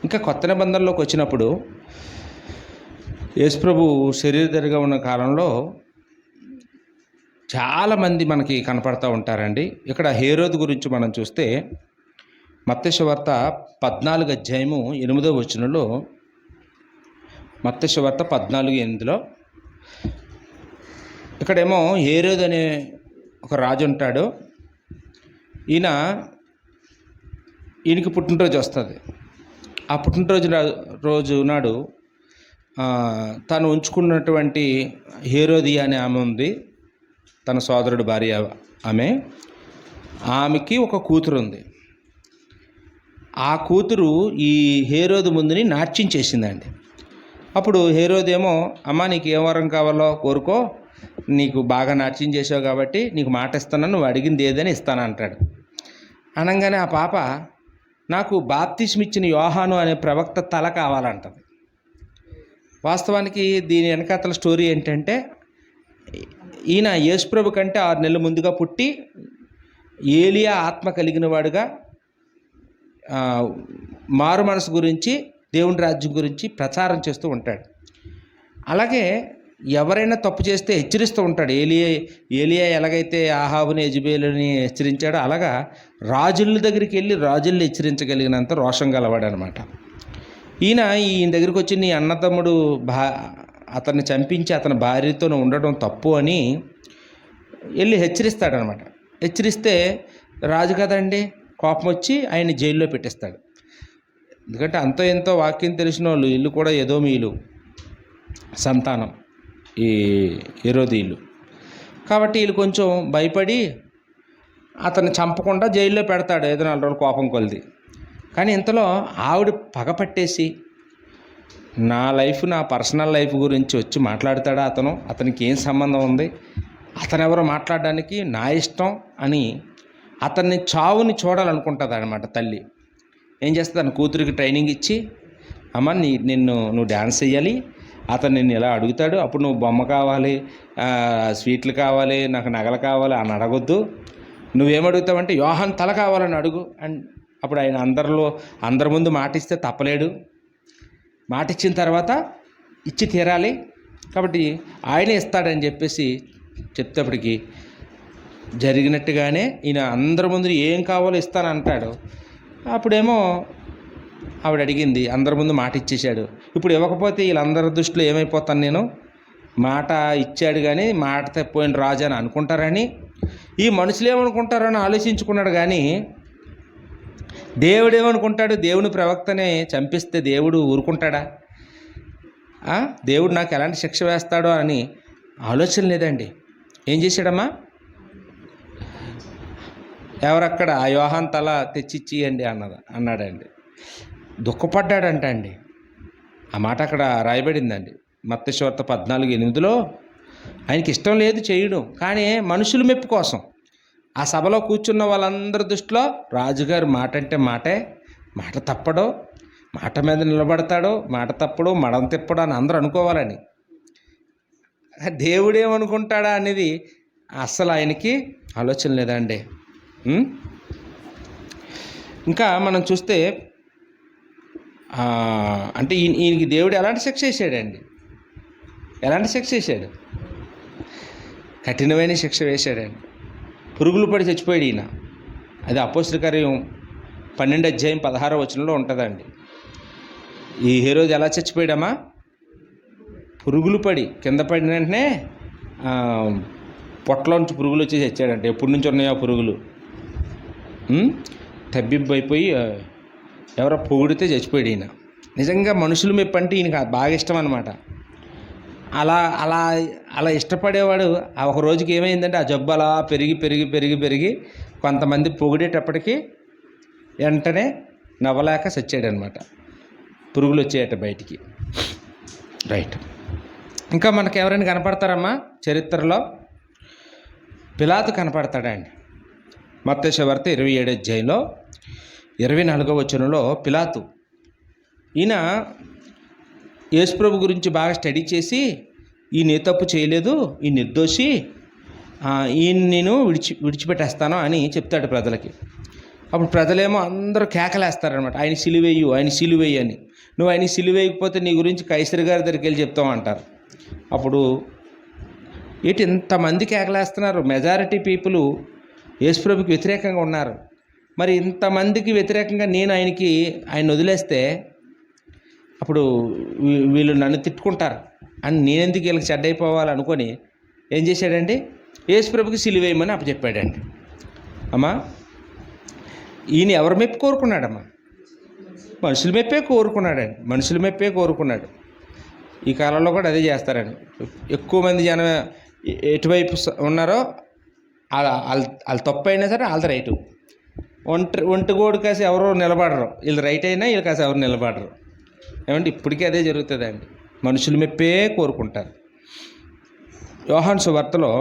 ఇంకా కొత్త నిబంధనలోకి వచ్చినప్పుడు యేసుప్రభు శరీరధారిగా ఉన్న కాలంలో చాలామంది మనకి కనపడతా ఉంటారండి. ఇక్కడ హేరోదు గురించి మనం చూస్తే మత్తయి సువార్త 14 అధ్యాయము 8వ వచనంలో, మత్తయి సువార్త 14:8లో ఇక్కడేమో హేరోదు అనే ఒక రాజు ఉంటాడు. ఈయనకి పుట్టినరోజు వస్తుంది. ఆ పుట్టినరోజు నాడు తను ఉంచుకున్నటువంటి హేరోదియా అనే ఆమె ఉంది, తన సోదరుడు భార్య. ఆమెకి ఒక కూతురు ఉంది. ఆ కూతురు ఈ హేరోదు ముందుని నాట్యం చేసిందండి. అప్పుడు హేరోదు ఏమో, అమ్మ నీకు ఏ వరం కావాలో కోరుకో, నీకు బాగా నాట్యం చేసావు కాబట్టి నీకు మాట ఇస్తాను, నువ్వు అడిగింది ఏదని ఇస్తాను అంటాడు. అనగానే ఆ పాప, నాకు బాప్తిస్మిచ్చిన యోహాను అనే ప్రవక్త తల కావాలంటది. వాస్తవానికి దీని వెనకాతల స్టోరీ ఏంటంటే, ఈయన యేసుప్రభు కంటే 6 నెలల ముందుగా పుట్టి ఏలియా ఆత్మ కలిగిన వాడుగా మారు మనసు గురించి, దేవుని రాజ్యం గురించి ప్రచారం చేస్తూ ఉంటాడు. అలాగే ఎవరైనా తప్పు చేస్తే హెచ్చరిస్తూ ఉంటాడు. ఏలియా ఎలాగైతే ఆహాబుని యెజబెలుని హెచ్చరించాడో అలాగా రాజుల దగ్గరికి వెళ్ళి రాజుల్ని హెచ్చరించగలిగినంత రోషం గలవాడు అనమాట. ఈయన దగ్గరికి వచ్చి, నీ అన్నతమ్ముడు అతన్ని చంపించి అతని భార్యతో ఉండడం తప్పు అని వెళ్ళి హెచ్చరిస్తాడనమాట. హెచ్చరిస్తే రాజు కదండి, కోపం వచ్చి ఆయన్ని జైల్లో పెట్టేస్తాడు. ఎందుకంటే అంతో ఎంతో వాక్యం తెలిసిన వాళ్ళు, ఇల్లు కూడా ఎదోమీయులు సంతానం ఈ హేరోదీయులు కాబట్టి వీళ్ళు కొంచెం భయపడి అతన్ని చంపకుండా జైల్లో పెడతాడు ఏదో 4 రోజులు కోపం కొలిది. కానీ ఇంతలో ఆవిడ పగపట్టేసి, నా పర్సనల్ లైఫ్ గురించి వచ్చి మాట్లాడతాడా అతనికి ఏం సంబంధం ఉంది, అతను ఎవరో మాట్లాడడానికి, నా ఇష్టం అని అతన్ని చావుని చూడాలనుకుంటుంది అనమాట తల్లి. ఏం చేస్తుంది, తన కూతురికి ట్రైనింగ్ ఇచ్చి, అమ్మ నువ్వు డ్యాన్స్ చెయ్యాలి, అతను నిన్ను ఇలా అడుగుతాడు, అప్పుడు నువ్వు బొమ్మ కావాలి, స్వీట్లు కావాలి, నాకు నగలు కావాలి అని అడగొద్దు, నువ్వేమడుగుతావంటే యోహాన్ తల కావాలని అడుగు. అండ్ అప్పుడు ఆయన అందరి ముందు మాట ఇస్తే తప్పలేడు, మాట ఇచ్చిన తర్వాత ఇచ్చి తీరాలి, కాబట్టి ఆయనే ఇస్తాడని చెప్పేసి చెప్తేప్పటికి జరిగినట్టుగానే ఈయన అందరి ముందు ఏం కావాలో ఇస్తానంటాడు. అప్పుడేమో ఆవిడ అడిగింది, అందరి ముందు మాట ఇచ్చేశాడు. ఇప్పుడు ఇవ్వకపోతే వీళ్ళందరి దృష్టిలో ఏమైపోతాను నేను, మాట ఇచ్చాడు కానీ మాట తప్పిపోయిన రాజు అని అనుకుంటారని ఈ మనుషులు ఏమనుకుంటారని ఆలోచించుకున్నాడు. కానీ దేవుడు ఏమనుకుంటాడు, దేవుని ప్రవక్తనే చంపిస్తే దేవుడు ఊరుకుంటాడా? దేవుడు నాకు ఎలాంటి శిక్ష వేస్తాడో అని ఆలోచన లేదండి. ఏం చేశాడమ్మా? ఎవరక్కడ ఆ యోహాన్ తల తెచ్చిచ్చియండి అన్నాడండి. దుఃఖపడ్డాడంట అండి. ఆ మాట అక్కడ రాయబడిందండి మత్తయి సువార్త 14:8. ఆయనకి ఇష్టం లేదు చేయడం, కానీ మనుషుల మెప్పు కోసం ఆ సభలో కూర్చున్న వాళ్ళందరి దృష్టిలో రాజుగారు మాట అంటే మాటే, మాట తప్పడో, మాట మీద నిలబడతాడో, మాట తప్పడు, మడం తిప్పడు అని అందరూ అనుకోవాలని. దేవుడేమనుకుంటాడా అనేది అస్సలు ఆయనకి ఆలోచన లేదండి. ఇంకా మనం చూస్తే అంటే ఈయనకి దేవుడు ఎలాంటి శిక్ష వేసాడండి? ఎలాంటి శిక్ష వేసాడు? కఠినమైన శిక్ష వేశాడండి. పురుగులు పడి చచ్చిపోయాడు ఈయన. అది అపోస్తలుల కార్యం 12:16 ఉంటుందండి. ఈ హేరోదు ఎలా చచ్చిపోయాడమ్మా? పురుగులు పడి కింద పడిన వెంటనే పొట్టలోంచి పురుగులు వచ్చి చచ్చాడంటే. ఎప్పటి నుంచి ఉన్నాయో పురుగులు తబ్బిబ్బు అయిపోయి ఎవరో పొగిడితే చచ్చిపోయాడు ఈయన. నిజంగా మనుషులు మెప్పు అంటే ఈయనకి బాగా ఇష్టం అనమాట. అలా అలా అలా ఇష్టపడేవాడు. ఒక రోజుకి ఏమైందంటే ఆ జబ్బు అలా పెరిగి పెరిగి పెరిగి పెరిగి కొంతమంది పొగిడేటప్పటికి వెంటనే నవ్వలేక చచ్చాడనమాట. పురుగులు వచ్చేయట బయటికి. రైట్. ఇంకా మనకు ఎవరైనా కనపడతారమ్మా చరిత్రలో? పిలాతు కనపడతాడండి. మత్తయి సువార్త 27:24 పిలాతు. ఈయన యేసుప్రభు గురించి బాగా స్టడీ చేసి ఈయన ఏ తప్పు చేయలేదు, ఈ నిర్దోషి, ఈయన నేను విడిచిపెట్టేస్తాను అని చెప్తాడు ప్రజలకి. అప్పుడు ప్రజలేమో అందరూ కేకలేస్తారనమాట, ఆయన సిలువేయు, ఆయన సిలువేయు అని. నువ్వు ఆయన సిలువేయకపోతే నీ గురించి కైసరి గారి దగ్గరికి వెళ్ళి చెప్తావు అంటారు. అప్పుడు ఇంతమంది కేకలేస్తున్నారు, మెజారిటీ పీపుల్ యేసుప్రభుకి వ్యతిరేకంగా ఉన్నారు. మరి ఇంతమందికి వ్యతిరేకంగా నేను ఆయన వదిలేస్తే అప్పుడు వీళ్ళు నన్ను తిట్టుకుంటారు అని నేనెందుకు వీళ్ళకి చెడ్డైపోవాలి అనుకొని ఏం చేశాడండి? యేసుప్రభుకి సిలువేయమని అప్పచెప్పాడండి. అమ్మా, ఈయన ఎవరి మెప్పు కోరుకున్నాడమ్మా? మనుషుల మెప్పే కోరుకున్నాడండి. మనుషుల మెప్పే కోరుకున్నాడు. ఈ కాలంలో కూడా అదే చేస్తారండి. ఎక్కువ మంది జనం ఎటువైపు ఉన్నారో వాళ్ళ తప్పు అయినా సరే వాళ్ళ రైటు. ఒంటిగోడు కాసి ఎవరో నిలబడరు, వీళ్ళు రైట్ అయినా వీళ్ళు కాసి ఎవరు నిలబడరు. ఏమంటే ఇప్పటికీ అదే జరుగుతుందండి. మనుషులు మెప్పే కోరుకుంటారు. యోహాను సువార్తలో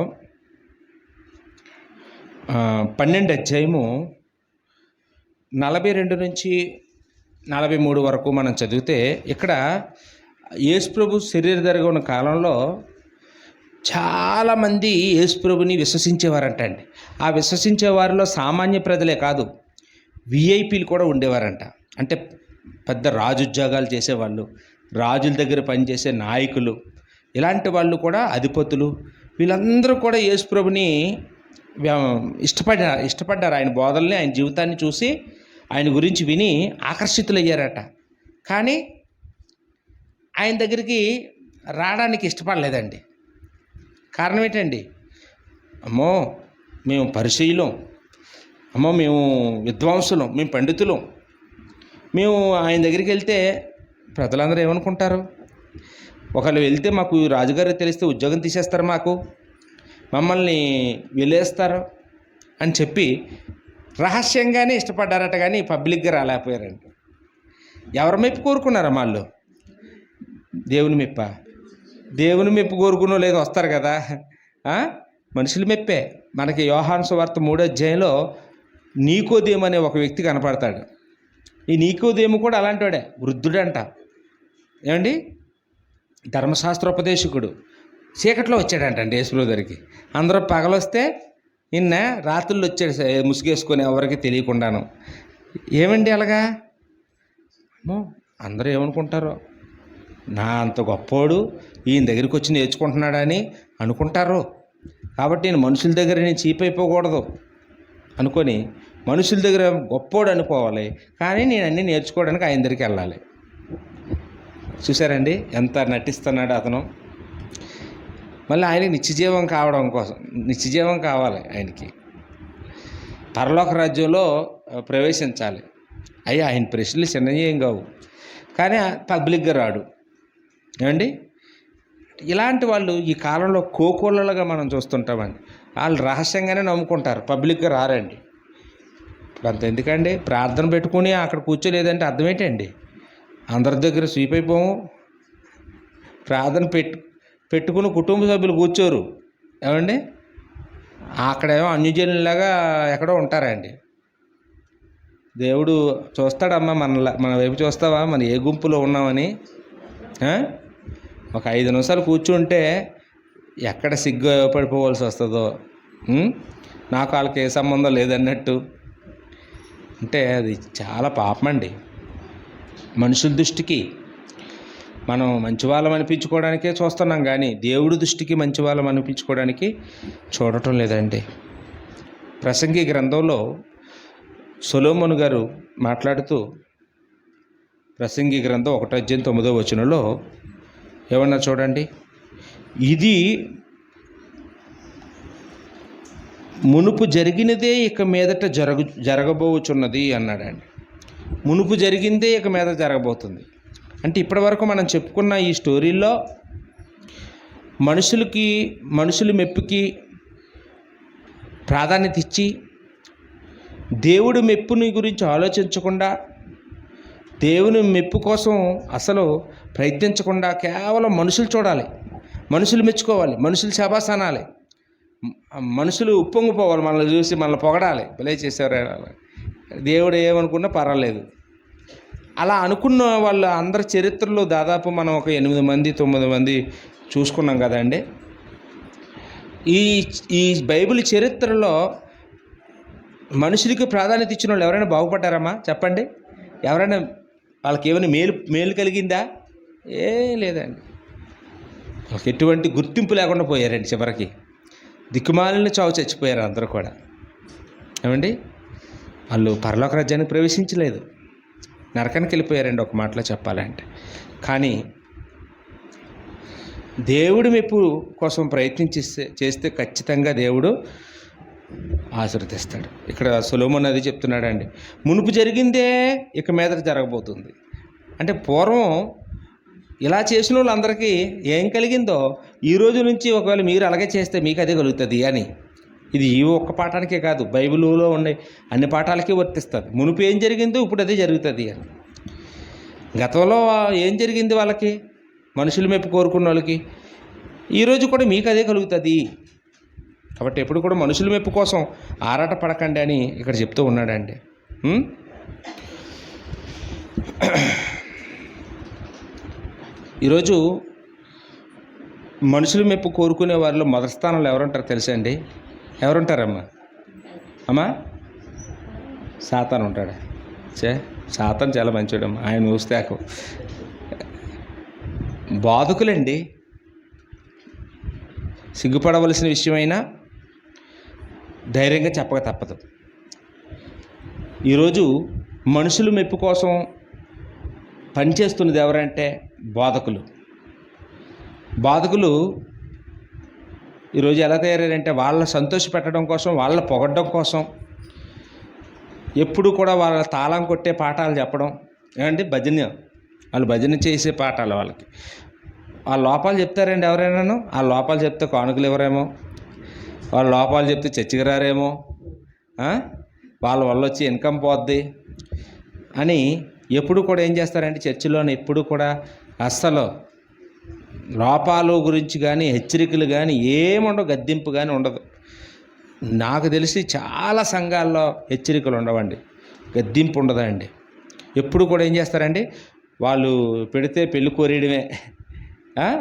12:42-43 వరకు మనం చదివితే ఇక్కడ యేసుప్రభు శరీరధారిగా ఉన్న కాలంలో చాలామంది యేసుప్రభుని విశ్వసించేవారంట అండి. ఆ విశ్వసించే వారిలో సామాన్య ప్రజలే కాదు, విఐపీలు కూడా ఉండేవారంట. అంటే పెద్ద రాజుద్యోగాలు చేసేవాళ్ళు, రాజుల దగ్గర పనిచేసే నాయకులు, ఇలాంటి వాళ్ళు కూడా, అధిపతులు, వీళ్ళందరూ కూడా యేసుప్రభుని ఇష్టపడ్డారు. ఆయన బోధల్ని, ఆయన జీవితాన్ని చూసి ఆయన గురించి విని ఆకర్షితులయ్యారట. కానీ ఆయన దగ్గరికి రావడానికి ఇష్టపడలేదండి. కారణం ఏంటండి? అమ్మో మేము పరిచయులం, అమ్మో మేము విద్వాంసులం, మేము పండితులం, మేము ఆయన దగ్గరికి వెళ్తే ప్రజలందరూ ఏమనుకుంటారు? ఒకళ్ళు వెళ్తే మాకు రాజుగారికి తెలిస్తే ఉద్యోగం తీసేస్తారు, మమ్మల్ని వెళ్ళేస్తారు అని చెప్పి రహస్యంగానే ఇష్టపడ్డారట. కానీ పబ్లిక్గా రాలేకపోయారంట. ఎవరి మెప్పు కోరుకున్నారా వాళ్ళు? దేవుని మెప్ప? దేవుని మెప్పు కోరుకునో లేదో వస్తారు కదా, మనుషుల మెప్పే. మనకి యోహాను సువార్త 3 నీకోదేము అనే ఒక వ్యక్తి కనపడతాడు. ఈ నీకోదేము కూడా అలాంటి వాడే, వృద్ధుడంట. ఏమండి, ధర్మశాస్త్రోపదేశకుడు. చీకట్లో వచ్చాడంటండి యేసుప్రభు దగ్గరికి. అందరూ పగలొస్తే నిన్న రాత్రులు వచ్చాడు ముసుగేసుకొని, ఎవరికి తెలియకుండాను. ఏమండి అలాగా? అందరూ ఏమనుకుంటారో, నా అంత గొప్పోడు ఈయన దగ్గరికి వచ్చి నేర్చుకుంటున్నాడని అనుకుంటారు. కాబట్టి నేను మనుషుల దగ్గర నేను చీప్ అయిపోకూడదు అనుకొని మనుషుల దగ్గర గొప్పోడు అనుకోవాలి, కానీ నేను అన్నీ నేర్చుకోవడానికి ఆయన దగ్గరికి వెళ్ళాలి. చూసారండి ఎంత నటిస్తున్నాడు అతను. మళ్ళీ ఆయనకి నిత్యజీవం కావడం కోసం, నిత్యజీవం కావాలి ఆయనకి, పరలోక రాజ్యంలో ప్రవేశించాలి. ఆయన ప్రశ్నలు చిన్నవి ఏం కావు, కానీ పబ్లిక్గా రాడు. ఏమండి? ఇలాంటి వాళ్ళు ఈ కాలంలో కోకోళ్ళగా మనం చూస్తుంటామండి. వాళ్ళు రహస్యంగానే నమ్ముకుంటారు, పబ్లిక్గా రారండి. ఇప్పుడు అంత ఎందుకండి, ప్రార్థన పెట్టుకుని అక్కడ కూర్చోలేదంటే అర్థం ఏంటండి? అందరి దగ్గర స్వీప్ అయిపోము. ప్రార్థన పెట్టుకుని కుటుంబ సభ్యులు కూర్చోరు, ఏమండి? అక్కడేమో అన్యజనులాగా ఎక్కడో ఉంటారండి. దేవుడు చూస్తాడమ్మా, మన వైపు చూస్తావా, మన ఏ గుంపులో ఉన్నామని. ఒక 5 నిమిషాలు కూర్చుంటే ఎక్కడ సిగ్గు పడిపోవాల్సి వస్తుందో, నాకు వాళ్ళకి ఏ సంబంధం లేదన్నట్టు. అంటే అది చాలా పాపమండి. మనుషుల దృష్టికి మనం మంచివాళ్ళం అనిపించుకోవడానికే చూస్తున్నాం, కానీ దేవుడి దృష్టికి మంచివాళ్ళం అనిపించుకోవడానికి చూడటం లేదండి. ప్రసంగి గ్రంథంలో సొలొమోను గారు మాట్లాడుతూ, ప్రసంగి గ్రంథం 1:9 ఏమన్నా చూడండి, ఇది మునుపు జరిగినదే ఇక మీదట జరగబోచున్నది అన్నాడండి. మునుపు జరిగిందే ఇక మీద జరగబోతుంది అంటే, ఇప్పటి వరకు మనం చెప్పుకున్న ఈ స్టోరీల్లో మనుషుల మెప్పుకి ప్రాధాన్యత ఇచ్చి దేవుడి మెప్పుని గురించి ఆలోచించకుండా, దేవుని మెప్పు కోసం అసలు ప్రయత్నించకుండా కేవలం మనుషులు చూడాలి, మనుషులు మెచ్చుకోవాలి, మనుషులు శబాస్ అనాలి, మనుషులు ఉప్పొంగిపోవాలి, మనల్ని చూసి మనల్ని పొగడాలి, భలే చేసేవారు, దేవుడు ఏమనుకున్నా పర్వాలేదు. అలా అనుకున్న వాళ్ళ అందరి చరిత్రలో దాదాపు మనం ఒక 8 మంది 9 మంది చూసుకున్నాం కదండి. ఈ బైబిల్ చరిత్రలో మనుషులకి ప్రాధాన్యత ఇచ్చిన వాళ్ళు ఎవరైనా బాగుపడ్డారమ్మా? చెప్పండి. ఎవరైనా వాళ్ళకి ఏమైనా మేలు కలిగిందా? ఏం లేదండి. వాళ్ళకి ఎటువంటి గుర్తింపు లేకుండా పోయారండి. చివరికి దిక్కుమాలిన చావు చచ్చిపోయారు అందరూ కూడా, ఏమండి? వాళ్ళు పరలోక రాజ్యానికి ప్రవేశించలేదు, నరకానికి వెళ్ళిపోయారండి ఒక మాటలో చెప్పాలంటే. కానీ దేవుడి మెప్పు కోసం చేస్తే ఖచ్చితంగా దేవుడు ఆశీర్వదిస్తాడు. ఇక్కడ సొలొమోను అది చెప్తున్నాడండి, మునుపు జరిగిందే ఇక మీద జరగబోతుంది అంటే, పూర్వం ఇలా చేసిన వాళ్ళందరికీ ఏం కలిగిందో ఈ రోజు నుంచి ఒకవేళ మీరు అలాగే చేస్తే మీకు అదే కలుగుతుంది అని. ఇది ఈ ఒక్క పాఠానికే కాదు, బైబిల్లో ఉండే అన్ని పాఠాలకి వర్తిస్తుంది. మునుపు ఏం జరిగిందో ఇప్పుడు అదే జరుగుతుంది అని. గతంలో ఏం జరిగింది వాళ్ళకి, మనుషుల మెప్పు కోరుకున్న వాళ్ళకి, ఈరోజు కూడా మీకు అదే కలుగుతుంది. కాబట్టి ఎప్పుడు కూడా మనుషుల మెప్పు కోసం ఆరాట పడకండి అని ఇక్కడ చెప్తూ ఉన్నాడండి. ఈరోజు మనుషుల మెప్పు కోరుకునే వారిలో మొదటి స్థానంలో ఎవరుంటారో తెలుసా అండి? ఎవరుంటారమ్మా? అమ్మా, సాతాను ఉంటాడు. సాతాను చాలా మంచివాడమ్మా, ఆయన చూస్తే బాధకులండి. సిగ్గుపడవలసిన విషయమైనా ధైర్యంగా చెప్పక తప్పదు. ఈరోజు మనుషుల మెప్పు కోసం పనిచేస్తున్నది ఎవరంటే బాధకులు ఈరోజు ఎలా తయారంటే, వాళ్ళ సంతోష పెట్టడం కోసం, వాళ్ళ పొగడ్డం కోసం ఎప్పుడు కూడా వాళ్ళ తాళం కొట్టే పాఠాలు చెప్పడం. ఏమంటే వాళ్ళు భజన చేసే పాఠాలు. వాళ్ళ లోపాలు చెప్తారండి ఎవరైనాను. ఆ లోపాలు చెప్తే కానుకలు ఇవ్వరేమో, వాళ్ళ లోపాలు చెప్తే చర్చికి రారేమో, వాళ్ళ వల్ల వచ్చి ఇన్కమ్ పోద్ది అని ఎప్పుడు కూడా ఏం చేస్తారంటే, చర్చిలోనే ఎప్పుడు కూడా అస్సలు లోపాలు గురించి కానీ హెచ్చరికలు కానీ ఏముండవు, గద్దింపు కానీ ఉండదు. నాకు తెలిసి చాలా సంఘాల్లో హెచ్చరికలు ఉండవండి, గద్దింపు ఉండదండి. ఎప్పుడు కూడా ఏం చేస్తారండి, వాళ్ళు పెడితే పెళ్ళి కోరేయడమే.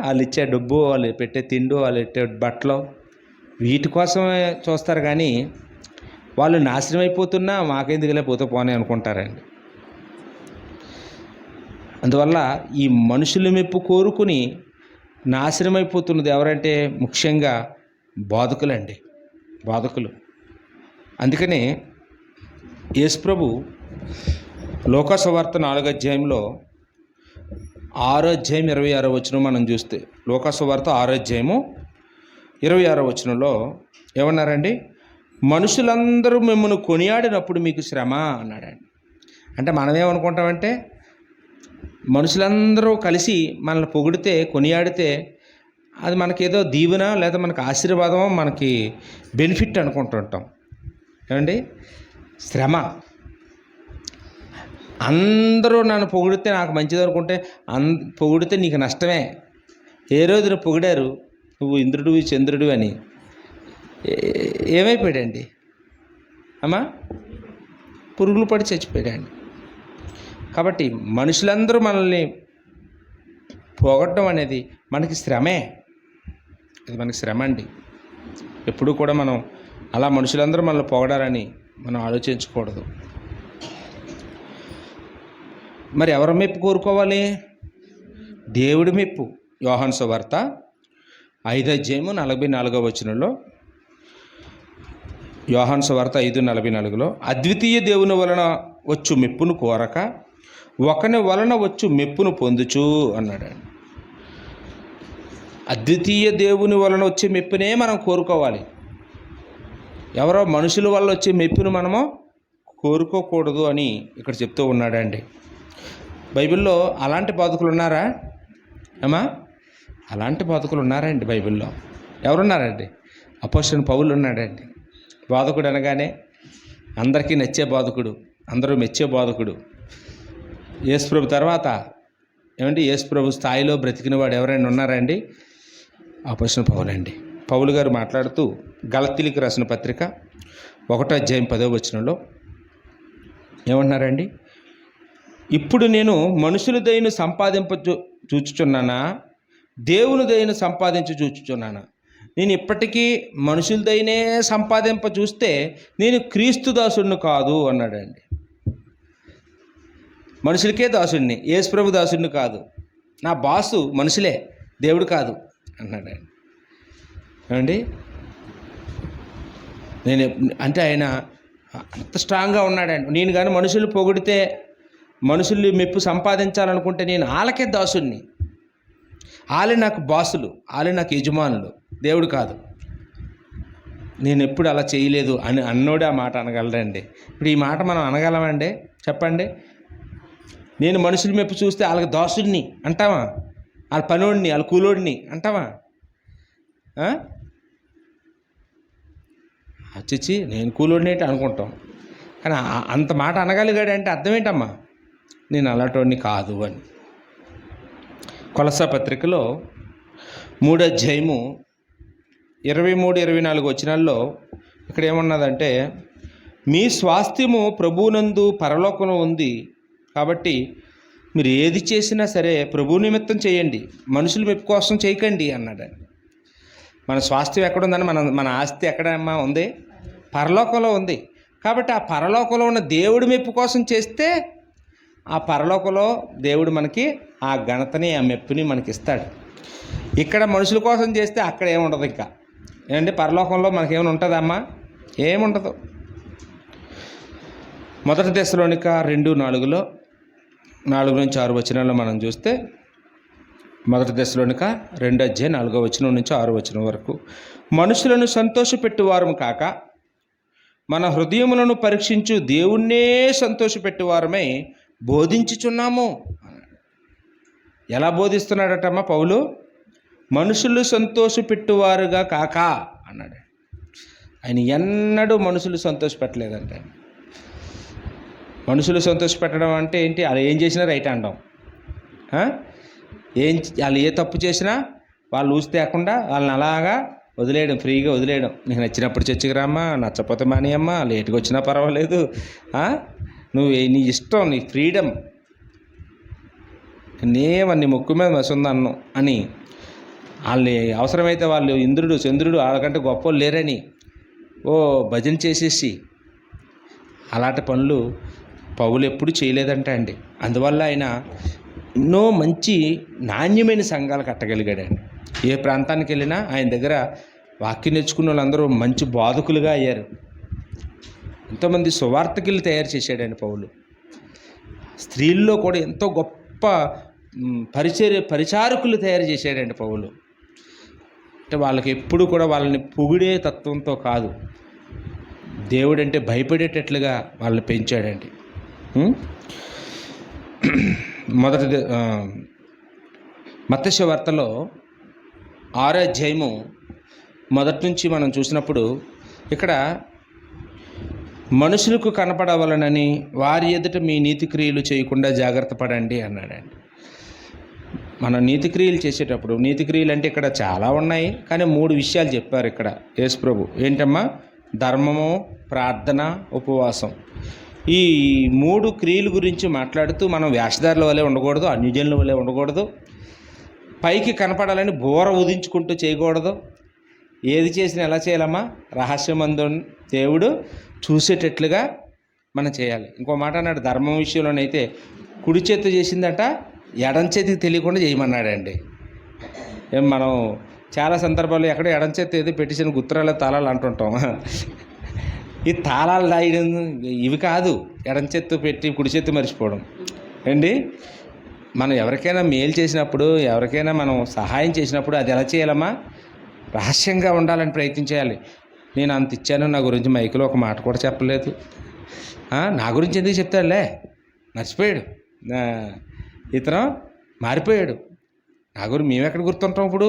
వాళ్ళు ఇచ్చే డబ్బు, వాళ్ళు పెట్టే తిండు, వాళ్ళు పెట్టే బట్టలు, వీటి కోసమే చూస్తారు. కానీ వాళ్ళు నాశనం అయిపోతున్నా మాకెందుకులే పోతే పోనీ అనుకుంటారండి. అందువల్ల ఈ మనుషుల మెప్పు కోరుకుని నాశనం అయిపోతున్నది ఎవరంటే ముఖ్యంగా బాధకులు. అందుకనే యేసుప్రభు లోకాసువార్త 4వ అధ్యాయంలో 6:26 మనం చూస్తే, లోకాసువార్త 6:26 ఏమన్నారండి? మనుషులందరూ మిమ్మల్ని కొనియాడినప్పుడు మీకు శ్రమ అన్నాడండి. అంటే మనం ఏమనుకుంటామంటే, మనుషులందరూ కలిసి మనల్ని పొగిడితే, కొనియాడితే అది మనకేదో దీవెన లేదా మనకు ఆశీర్వాదమో, మనకి బెనిఫిట్ అనుకుంటుంటాం. ఏమండి? శ్రమ. అందరూ నన్ను పొగిడితే నాకు మంచిది అనుకుంటే, పొగిడితే నీకు నష్టమే. ఏ రోజున పొగిడారు నువ్వు ఇంద్రుడివి చంద్రుడివి అని, ఏమైపోయాడండి అమ్మా? పురుగులు పడి చచ్చిపోయాడండి. కాబట్టి మనుషులందరూ మనల్ని పొగడడం అనేది మనకి శ్రమే. అది మనకి శ్రమ అండి. ఎప్పుడు కూడా మనం అలా మనుషులందరూ మనల్ని పొగడాలని మనం ఆలోచించకూడదు. మరి ఎవరి మెప్పు కోరుకోవాలి? దేవుడి మెప్పు. యోహాను సువార్త 5:44 యోహాను సువార్త 5:44 అద్వితీయ దేవుని వలన వచ్చు మెప్పును కోరక ఒకని వలన వచ్చు మెప్పును పొందుచు అన్నాడు. అద్వితీయ దేవుని వలన వచ్చే మెప్పునే మనం కోరుకోవాలి. ఎవరో మనుషుల వల్ల వచ్చే మెప్పును మనము కోరుకోకూడదు అని ఇక్కడ చెప్తూ ఉన్నాడండి. బైబిల్లో అలాంటి బోధకులు ఉన్నారా అమ్మా? అలాంటి బోధకులు ఉన్నారండి బైబిల్లో. ఎవరున్నారండి? అపోస్తలుడైన పౌలు ఉన్నాడండి. బోధకుడు అనగానే అందరికీ నచ్చే బోధకుడు, అందరూ మెచ్చే బోధకుడు. యేసుప్రభు తర్వాత ఏమండి, యేసుప్రభు స్థాయిలో బ్రతికిన వాడు ఎవరైనా ఉన్నారండి? అపోస్తలుడైన పౌలు అండి. పౌలు గారు మాట్లాడుతూ గలతీయులకు రాసిన పత్రిక 1:10 ఏమంటున్నారండి? ఇప్పుడు నేను మనుషుల దయను చూచుచున్నానా, దేవుని దయను చూచుచున్నానా? నేను ఇప్పటికీ మనుషుల దయనే చూస్తే నేను క్రీస్తు దాసుడిని కాదు అన్నాడండి. మనుషులకే దాసుడిని, యేసుప్రభు దాసుడిని కాదు. నా బాసు మనుషులే, దేవుడు కాదు అన్నాడండి. ఏమండి? నేను అంటే ఆయన అంత స్ట్రాంగ్గా ఉన్నాడండి. నేను కానీ మనుషులు పొగిడితే, మనుషుల్ని మెప్పు సంపాదించాలనుకుంటే నేను వాళ్ళకే దాసుడిని, వాళ్ళే నాకు బాసులు, వాళ్ళే నాకు యజమానులు, దేవుడు కాదు. నేను ఎప్పుడు అలా చేయలేదు అని అన్నోడే ఆ మాట అనగలరండి. ఇప్పుడు ఈ మాట మనం అనగలమండి? చెప్పండి. నేను మనుషుల మెప్పు చూస్తే వాళ్ళకి దాసుడిని అంటావా? వాళ్ళ పనోడిని, వాళ్ళ కూలోడిని అంటావా? అచ్చిచ్చి నేను కూలోడిని ఏంటి అనుకుంటాం. కానీ అంత మాట అనగలిగాడంటే అర్థం ఏంటమ్మా? నేను అలాంటి కాదు అని. కొలస్స పత్రికలో 3:23-24 ఇక్కడ ఏమన్నదంటే, మీ స్వాస్థ్యము ప్రభువునందు పరలోకంలో ఉంది కాబట్టి మీరు ఏది చేసినా సరే ప్రభు నిమిత్తం చేయండి, మనుషుల మెప్పు కోసం చేయకండి అన్నాడండి. మన స్వాస్థ్యం ఎక్కడుందని, మన ఆస్తి ఎక్కడమ్మా ఉంది? పరలోకంలో ఉంది. కాబట్టి ఆ పరలోకంలో ఉన్న దేవుడి మెప్పు కోసం చేస్తే ఆ పరలోకంలో దేవుడు మనకి ఆ ఘనతని, ఆ మెప్పుని మనకి ఇస్తాడు. ఇక్కడ మనుషుల కోసం చేస్తే అక్కడ ఏముండదు. ఇంకా ఏంటంటే పరలోకంలో మనకేమైనా ఉంటుందమ్మా? ఏముండదు. 1 దెస్సలోనిక 2:4 4-6 మనం చూస్తే, 1 దెస్సలోనిక 2:4 వరకు, మనుషులను సంతోషపెట్టువారము కాక మన హృదయములను పరీక్షించు దేవుణ్ణే సంతోషపెట్టువారమై బోధించుచున్నాము. ఎలా బోధిస్తున్నాడటమ్మా పౌలు? మనుషులు సంతోషపెట్టువారుగా కాక అన్నాడు. ఆయన ఎన్నడూ మనుషులు సంతోషపెట్టలేదంటే. మనుషులు సంతోషపెట్టడం అంటే ఏంటి? వాళ్ళు ఏం చేసినా రైట్ అనడం. వాళ్ళు ఏ తప్పు చేసినా వాళ్ళు ఊసి తేకుండా వాళ్ళని అలాగా వదిలేయడం, ఫ్రీగా వదిలేయడం. నీకు నచ్చినప్పుడు చర్చికి రామ్మా, నచ్చకపోతే మానేయమ్మా, లేట్గా వచ్చినా పర్వాలేదు, నువ్వు నీ ఇష్టం, నీ ఫ్రీడమ్, నేమని ముక్కు మీద మసుందన్ను అని వాళ్ళని అవసరమైతే వాళ్ళు ఇంద్రుడు చంద్రుడు వాళ్ళకంటే గొప్ప లేరని భజన చేసేసి అలాంటి పనులు పౌలు ఎప్పుడు చేయలేదంట అండి. అందువల్ల ఆయన ఎన్నో మంచి నాణ్యమైన సంఘాలు కట్టగలిగాడండి. ఏ ప్రాంతానికి వెళ్ళినా ఆయన దగ్గర వాక్యం నేర్చుకున్న వాళ్ళందరూ మంచి బోధకులుగా అయ్యారు. ఎంతోమంది సువార్తికులు తయారు చేశాడండి పౌలు. స్త్రీల్లో కూడా ఎంతో గొప్ప పరిచారకులు తయారు చేశాడండి పౌలు. అంటే వాళ్ళకి ఎప్పుడు కూడా వాళ్ళని పొగిడే తత్వంతో కాదు, దేవుడంటే భయపడేటట్లుగా వాళ్ళని పెంచాడండి. మొదటిది మత్తయి వార్తలో 6వ అధ్యాయము మొదటి నుంచి మనం చూసినప్పుడు ఇక్కడ మనుషులకు కనపడవలనని వారి ఎదుట మీ నీతి క్రియలు చేయకుండా జాగ్రత్త పడండి అన్నాడండి. మనం నీతి క్రియలు చేసేటప్పుడు, నీతి క్రియలు అంటే ఇక్కడ చాలా ఉన్నాయి, కానీ 3 విషయాలు చెప్పారు ఇక్కడ యేసు ప్రభు. ఏంటమ్మా? ధర్మము, ప్రార్థన, ఉపవాసం. ఈ 3 క్రియల గురించి మాట్లాడుతూ మనం వేషధారుల వలె ఉండకూడదు, అన్యజనుల వలె ఉండకూడదు, పైకి కనపడాలని బోర ఊదించుకుంటూ చేయకూడదు. ఏది చేసినా ఎలా చేయాలమ్మా? రహస్యమందు దేవుడు చూసేటట్లుగా మనం చేయాలి. ఇంకో మాట అన్నాడు, ధర్మం విషయంలోనైతే కుడి చేతి చేసిందట ఎడం చేతికి తెలియకుండా చేయమన్నాడండి. మనం చాలా సందర్భాల్లో ఎక్కడో ఎడం చేతి ఏదో పెట్టేసిన గుత్రాల తాళాలు అంటుంటాం. ఈ తాళాలు రాయడం ఇవి కాదు, ఎడం చేత్తో పెట్టి కుడి చేతి మర్చిపోవడం అండి. మనం ఎవరికైనా మేలు చేసినప్పుడు, ఎవరికైనా మనం సహాయం చేసినప్పుడు అది ఎలా చేయాలమ్మా? రహస్యంగా ఉండాలని ప్రయత్నం చేయాలి. నేను అంత ఇచ్చాను, నా గురించి మైకులో ఒక మాట కూడా చెప్పలేదు, నా గురించి ఎందుకు చెప్తాడులే, మర్చిపోయాడు, ఇతను మారిపోయాడు, నా గురించి మేమెక్కడ గుర్తుంటాం ఇప్పుడు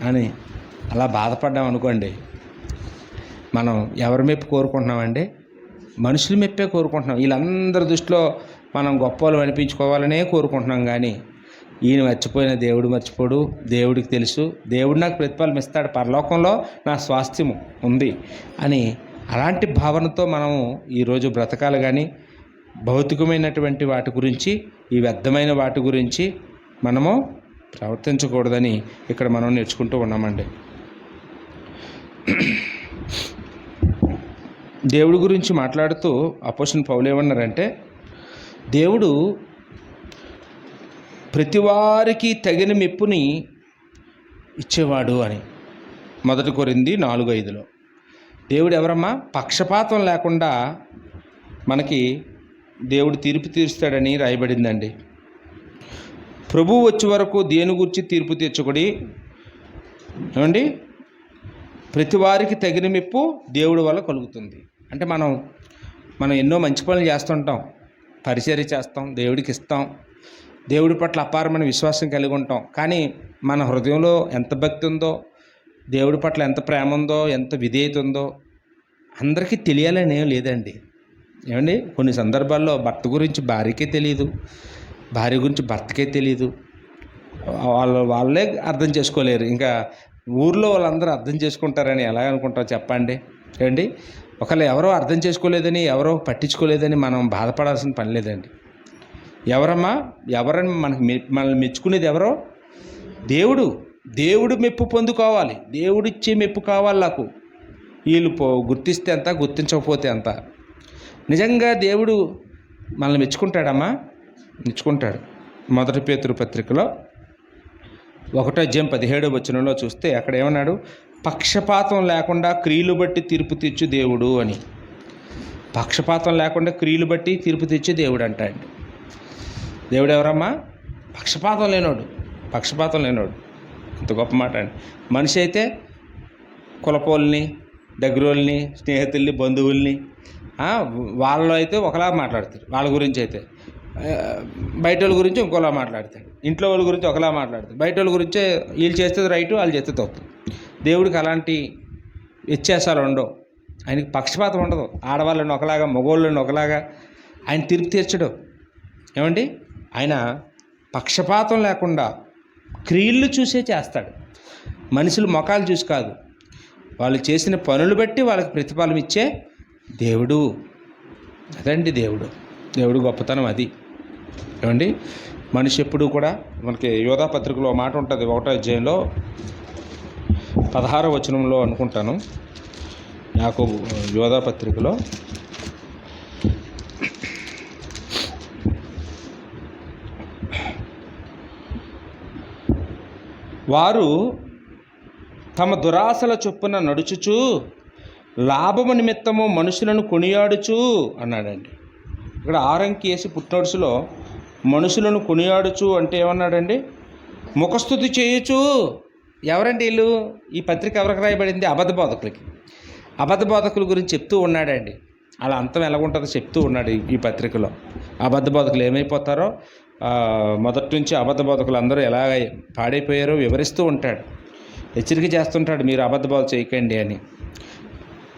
అని అలా బాధపడ్డాం అనుకోండి, మనం ఎవరి మెప్పు కోరుకుంటున్నామండి? మనుషుల మెప్పే కోరుకుంటున్నాం. వీళ్ళందరి దృష్టిలో మనం గొప్పలు అనిపించుకోవాలనే కోరుకుంటున్నాం. కానీ ఈయన మర్చిపోయిన దేవుడు మర్చిపోడు. దేవుడికి తెలుసు, దేవుడు నాకు ప్రతిఫలం ఇస్తాడు, పరలోకంలో నా స్వాస్థ్యము ఉంది అని అలాంటి భావనతో మనము ఈరోజు బ్రతకాలి. కానీ భౌతికమైనటువంటి వాటి గురించి, ఈ వ్యర్థమైన వాటి గురించి మనము ప్రవర్తించకూడదని ఇక్కడ మనం నేర్చుకుంటూ ఉన్నామండి. దేవుడి గురించి మాట్లాడుతూ అపోస్తలుడు పౌలు ఏమన్నారంటే, దేవుడు ప్రతివారికి తగిన మెప్పుని ఇచ్చేవాడు అని. 1 కొరింథీ 4:5లో దేవుడు ఎవరమ్మా? పక్షపాతం లేకుండా మనకి దేవుడు తీర్పు తీరుస్తాడని రాయబడిందండి. ప్రభువు వచ్చే వరకు దేని గురించి తీర్పు తీర్చకుడి, ఏమండి? ప్రతి వారికి తగిన మెప్పు దేవుడి వల్ల కలుగుతుంది. అంటే మనం ఎన్నో మంచి పనులు చేస్తుంటాం, పరిచర్య చేస్తాం, దేవుడికి ఇస్తాం, దేవుడి పట్ల అపారమైన విశ్వాసం కలిగి ఉంటాం. కానీ మన హృదయంలో ఎంత భక్తి ఉందో, దేవుడి పట్ల ఎంత ప్రేమ ఉందో, ఎంత విధేయత ఉందో అందరికీ తెలియాలనే లేదండి. ఏమండి? కొన్ని సందర్భాల్లో భర్త గురించి భార్యకే తెలియదు, భార్య గురించి భర్తకే తెలియదు. వాళ్ళే అర్థం చేసుకోలేరు, ఇంకా ఊర్లో వాళ్ళందరూ అర్థం చేసుకుంటారని ఎలా అనుకుంటారో చెప్పండి. ఏమండి? ఒకవేళ ఎవరో అర్థం చేసుకోలేదని, ఎవరో పట్టించుకోలేదని మనం బాధపడాల్సిన పని లేదండి. ఎవరమ్మా? ఎవరని మనల్ని మెచ్చుకునేది ఎవరో? దేవుడు మెప్పు పొందుకోవాలి, దేవుడిచ్చే మెప్పు కావాలి నాకు. వీళ్ళు గుర్తిస్తే అంత, గుర్తించకపోతే అంత. నిజంగా దేవుడు మనల్ని మెచ్చుకుంటాడమ్మా? మెచ్చుకుంటాడు. 1 పేతురు పత్రికలో 1:17 చూస్తే అక్కడ ఏమన్నాడు? పక్షపాతం లేకుండా క్రియలు బట్టి తీర్పు తీర్చు దేవుడు అని. పక్షపాతం లేకుండా క్రియలు బట్టి తీర్పు తీర్చే దేవుడు అంటాడు. దేవుడు ఎవరమ్మా? పక్షపాతం లేనోడు. ఇంత గొప్ప మాట అండి. మనిషి అయితే కులపోల్ని, దగ్గరోళ్ళని, స్నేహితుల్ని, బంధువుల్ని వాళ్ళలో అయితే ఒకలా మాట్లాడతారు, వాళ్ళ గురించి అయితే. బయట వాళ్ళ గురించి ఇంకోలా మాట్లాడతాడు, ఇంట్లో వాళ్ళ గురించి ఒకలా మాట్లాడతాడు, బయట వాళ్ళ గురించే వీళ్ళు చేస్తే రైటు, వాళ్ళు చేస్తే తప్పు. దేవుడికి అలాంటి వ్యత్యాసాలు ఉండవు, ఆయనకి పక్షపాతం ఉండదు. ఆడవాళ్ళని ఒకలాగా, మగవాళ్ళని ఒకలాగా ఆయన తీర్పు తీర్చడు. ఏమండి? ఆయన పక్షపాతం లేకుండా క్రియలు చూసే చేస్తాడు. మనుషులు ముఖాలు చూసి కాదు, వాళ్ళు చేసిన పనులు బట్టి వాళ్ళకి ప్రతిఫలం ఇచ్చే దేవుడు. అదండి దేవుడు గొప్పతనం అది. ఏమండి? మనిషి ఎప్పుడూ కూడా, మనకి యోధా పత్రికలో మాట ఉంటుంది, 1వ అధ్యాయంలో 16వ వచనంలో అనుకుంటాను, యాకోబు యోధా పత్రికలో వారు తమ దురాశల చొప్పున నడుచుచు లాభము నిమిత్తము మనుషులను కొనియాడుచు అన్నాడండి. ఇక్కడ 6 అంకె వేసి పుట్టినడుసులో మనుషులను కొనియాడుచు అంటే ఏమన్నాడండి? ముఖస్థుతి చేయొచ్చు. ఎవరండి వీళ్ళు? ఈ పత్రిక ఎవరికి రాయబడింది? అబద్ధ బోధకుల గురించి చెప్తూ ఉన్నాడండి. అలా అంతం ఎలాగుంటుందో చెప్తూ ఉన్నాడు ఈ పత్రికలో. అబద్ధ బోధకులు ఏమైపోతారో, మొదటి నుంచి అబద్ధ బోధకులు అందరూ ఎలా పాడైపోయారో వివరిస్తూ ఉంటాడు, హెచ్చరిక చేస్తుంటాడు, మీరు అబద్ధ బోధ చేయకండి అని.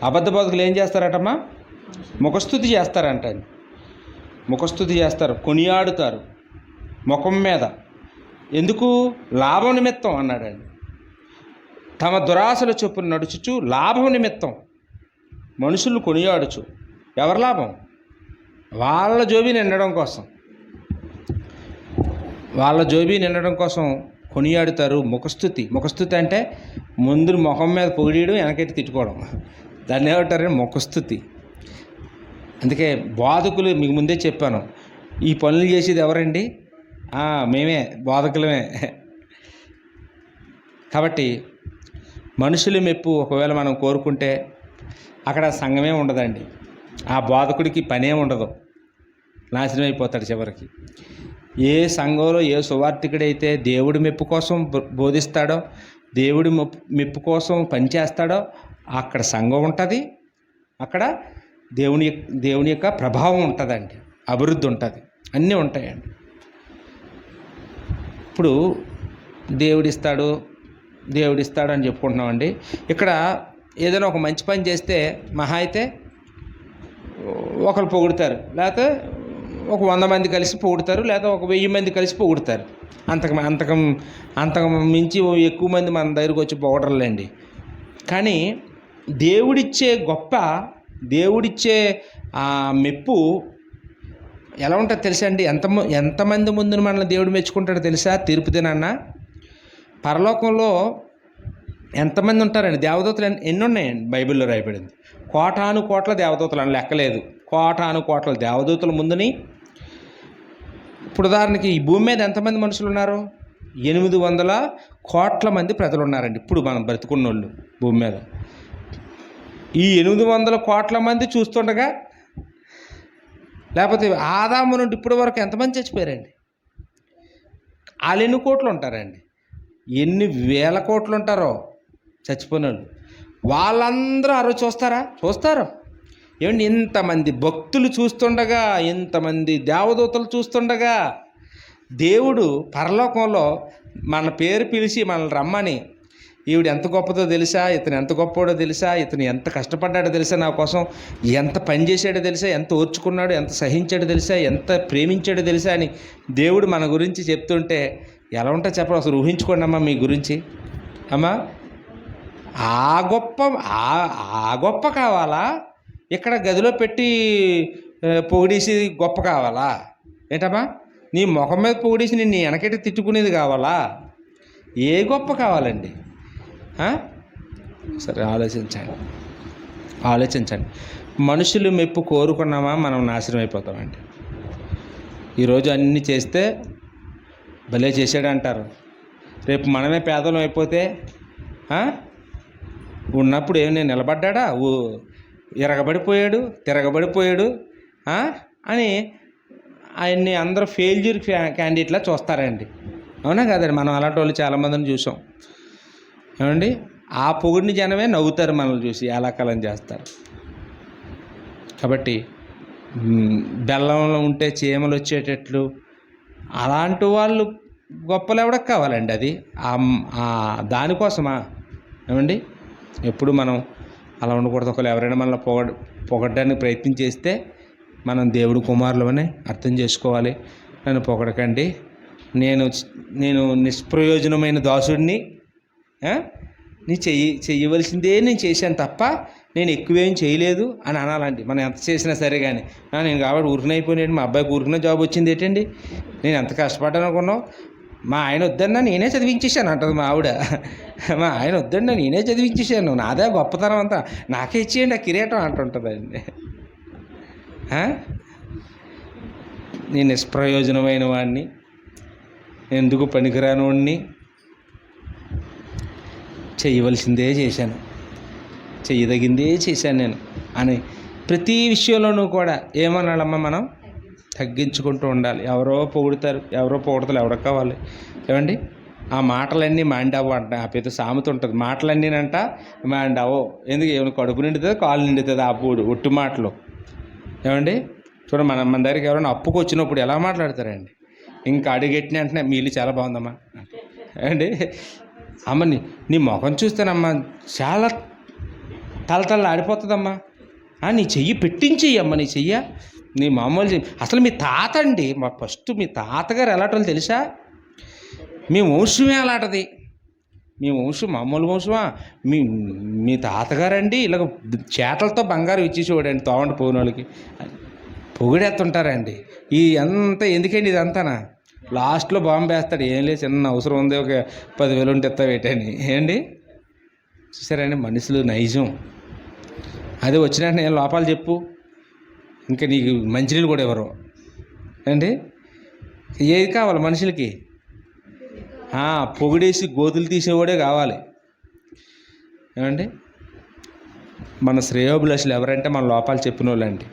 అబద్ధ బోధకులు ఏం చేస్తారటమ్మా? ముఖస్తుతి చేస్తారంట. ముఖస్తుతి చేస్తారు, కొనియాడుతారు ముఖం మీద. ఎందుకు? లాభం నిమిత్తం అన్నాడండి. తమ దురాశల చొప్పున నడుచుచు లాభం నిమిత్తం మనుషులు కొనియాడుచు. ఎవరి లాభం? వాళ్ళ జోబీ నిండడం కోసం, వాళ్ళ జోబీ నిండడం కోసం కొనియాడుతారు. ముఖస్తుతి అంటే ముందు ముఖం మీద పొగిడేయడం, వెనకెట్టి తిట్టుకోవడం, దాన్ని ఏమంటారంటే ముఖస్తుతి. అందుకే బోధకులు, మీకు ముందే చెప్పాను, ఈ పనులు చేసేది ఎవరండి? మేమే, బోధకులమే. కాబట్టి మనుషుల మెప్పు ఒకవేళ మనం కోరుకుంటే అక్కడ సంఘమే ఉండదండి, ఆ బోధకుడికి పనే ఉండదు, నాశనం అయిపోతాడు చివరికి. ఏ సంఘంలో ఏ సువార్థికుడైతే దేవుడి మెప్పు కోసం బోధిస్తాడో, దేవుడి మెప్పు కోసం పనిచేస్తాడో అక్కడ సంఘం ఉంటుంది, అక్కడ దేవుని యొక్క ప్రభావం ఉంటుందండి, అభివృద్ధి ఉంటుంది, అన్నీ ఉంటాయండి. ఇప్పుడు దేవుడిస్తాడు అని చెప్పుకుంటున్నామండి. ఇక్కడ ఏదైనా ఒక మంచి పని చేస్తే మహా అయితే ఒకరు పొగుడుతారు, లేకపోతే ఒక 100 మంది కలిసి పొగుడుతారు, లేకపోతే ఒక 1000 మంది కలిసి పొగుడుతారు. అంతకు మించి ఎక్కువ మంది మన దగ్గరకు వచ్చి పొగడరులేండి. కానీ దేవుడిచ్చే మెప్పు ఎలా ఉంటుందో తెలుసా అండి? ఎంతమంది ముందు మనల్ని దేవుడు మెచ్చుకుంటాడో తెలుసా? తీర్పు దినాన్న పరలోకంలో ఎంతమంది ఉంటారండి? దేవదూతలు ఎన్ని ఉన్నాయండి? బైబిల్లో రాయబడింది కోటాను కోట్ల దేవదూతలు అని లెక్కలేదు. కోటాను కోట్ల దేవదూతల ముందుని. ఇప్పుడు ఉదాహరణకి ఈ భూమి మీద ఎంతమంది మనుషులు ఉన్నారు? 800 కోట్ల మంది ప్రజలు ఉన్నారండి ఇప్పుడు మనం బ్రతుకున్నోళ్ళు భూమి మీద. ఈ 800 కోట్ల మంది చూస్తుండగా, లేకపోతే ఆదాము నుండి ఇప్పటి వరకు ఎంతమంది చచ్చిపోయారండి? వాళ్ళు ఎన్ని కోట్లు ఉంటారండి? ఎన్ని వేల కోట్లు ఉంటారో చచ్చిపోయిన వాళ్ళు. వాళ్ళందరూ ఆ రోజు చూస్తారు. ఏమండి, ఇంతమంది భక్తులు చూస్తుండగా, ఇంతమంది దేవదూతలు చూస్తుండగా, దేవుడు పరలోకంలో మన పేరు పిలిచి మనల్ని రమ్మని, ఈవిడ ఎంత గొప్పదో తెలుసా, ఇతను ఎంత గొప్పవాడో తెలుసా, ఇతను ఎంత కష్టపడ్డాడో తెలుసా, నా కోసం ఎంత పని చేశాడో తెలుసా, ఎంత ఓర్చుకున్నాడో, ఎంత సహించాడో తెలుసా, ఎంత ప్రేమించాడో తెలుసా అని దేవుడు మన గురించి చెప్తుంటే ఎలా ఉంటుందో చెప్పడం, అసలు ఊహించుకోండి అమ్మా మీ గురించి. అమ్మా, ఆ గొప్ప కావాలా? ఇక్కడ గదిలో పెట్టి పొగిడేసి గొప్ప కావాలా? ఏంటమ్మా, నీ ముఖం మీద పొగిడేసి నిన్ను వెనకెట్టి తిట్టుకునేది కావాలా? ఏ గొప్ప కావాలండి? సరే ఆలోచించండి. మనుషులు మెప్పు కోరుకున్నామా మనం నాశనం అయిపోతామండి. ఈరోజు అన్నీ చేస్తే భలే చేసాడంటారు, రేపు మనమే పేదలం అయిపోతే ఉన్నప్పుడు నేను నిలబడ్డా, తిరగబడిపోయాడు అని ఆయన్ని అందరూ ఫెయిల్యూర్ క్యాండిడేట్లా చూస్తారండి. అవునా కాదండి? మనం అలాంటి వాళ్ళు చాలామందిని చూసాం. ఏమండి, ఆ పొగిడిని జనమే నవ్వుతారు మనల్ని చూసి, ఏలాకాలం చేస్తారు. కాబట్టి బెల్లంలో ఉంటే చీమలు వచ్చేటట్లు అలాంటి వాళ్ళు గొప్పలు ఎవడకు కావాలండి? అది దానికోసమా? ఏమండి, ఎప్పుడు మనం అలా ఉండకూడదు. ఒకవేళ ఎవరైనా మనల్ని పొగడడానికి ప్రయత్నం చేస్తే మనం దేవుడు కుమారులమని అర్థం చేసుకోవాలి. నన్ను పొగడకండి, నేను నిష్ప్రయోజనమైన దాసుడిని, నీ చెయ్యవలసిందే నేను చేశాను తప్ప నేను ఎక్కువేం చేయలేదు అని అనాలండి. మనం ఎంత చేసినా సరే కానీ, నేను కాబట్టి ఊరికనైపోయినాడు, మా అబ్బాయికి ఊరికనే జాబ్ వచ్చింది ఏంటండి, నేను ఎంత కష్టపడ్డాను అనుకున్నావు, మా ఆయన వద్దన్నా నేనే చదివించేశాను అంటది మా ఆవిడ. మా ఆయన వద్దన్నా నేనే చదివించేశాను, నాదే గొప్పతనం అంతా, నాకే ఇచ్చేయండి ఆ కిరీటం అంటుంటుందండి. నేను నిష్ప్రయోజనమైన వాడిని, ఎందుకు పనికిరాని వాడిని, చేయవలసిందే చేశాను, చెయ్యదగిందే చేశాను నేను అని ప్రతి విషయంలోనూ కూడా ఏమన్నాడమ్మా, మనం తగ్గించుకుంటూ ఉండాలి. ఎవరో పొగుడుతారు, ఎవరికి కావాలి? ఏమండి, ఆ మాటలన్నీ మాండావు అంట, ఆ పెద్ద సామెత ఉంటుంది, మాటలన్నీనంట మాండావో. ఎందుకు? ఏమైనా కడుపు నిండుతుంది, కాళ్ళు నిండుతుంది, ఆ ఒట్టు మాటలు. ఏమండి చూడండి, మన దగ్గరికి ఎవరైనా అప్పుకు వచ్చినప్పుడు ఎలా మాట్లాడతారండి? ఇంకా అడుగెట్టిన వెంటనే మీ ఇల్లు చాలా బాగుందమ్మా ఏమండి, అమ్మ నీ ముఖం చూస్తేనమ్మా చాలా తల ఆడిపోతుందమ్మా, నీ చెయ్యి పెట్టించేయమ్మ, నీ చెయ్య నీ మామూలు చెయ్యి. అసలు మీ తాత అండి, మా ఫస్ట్ మీ తాతగారు ఎలాంటి తెలుసా? మీ వంశమే అలాంటిది, మీ వంశం మామూలు వంశమా? మీ తాతగారండి ఇలాగ చేతలతో బంగారం ఇచ్చేసేవాడండి తోవండి పోయిన వాళ్ళకి, పొగిడేస్తుంటారండి. ఈ అంతా ఎందుకండి ఇదంతానా? లాస్ట్లో బాంబు వేస్తాడు, ఏం లేదు చిన్న అవసరం ఉంది ఒక 10,000 ఉంటే ఎత్తా పెట్టని ఏంటి. చూసారండి మనుషులు నైజం. అదే వచ్చినట్టు నేను లోపాలు చెప్పు, ఇంకా నీకు మంచినీళ్ళు కూడా ఎవరు అండి. ఏది కావాలి మనుషులకి? పొగిడేసి గోతులు తీసేవాడే కావాలి ఏమండి. మన శ్రేయోభిలాషులు ఎవరంటే మన లోపాలు చెప్పిన వాళ్ళండి.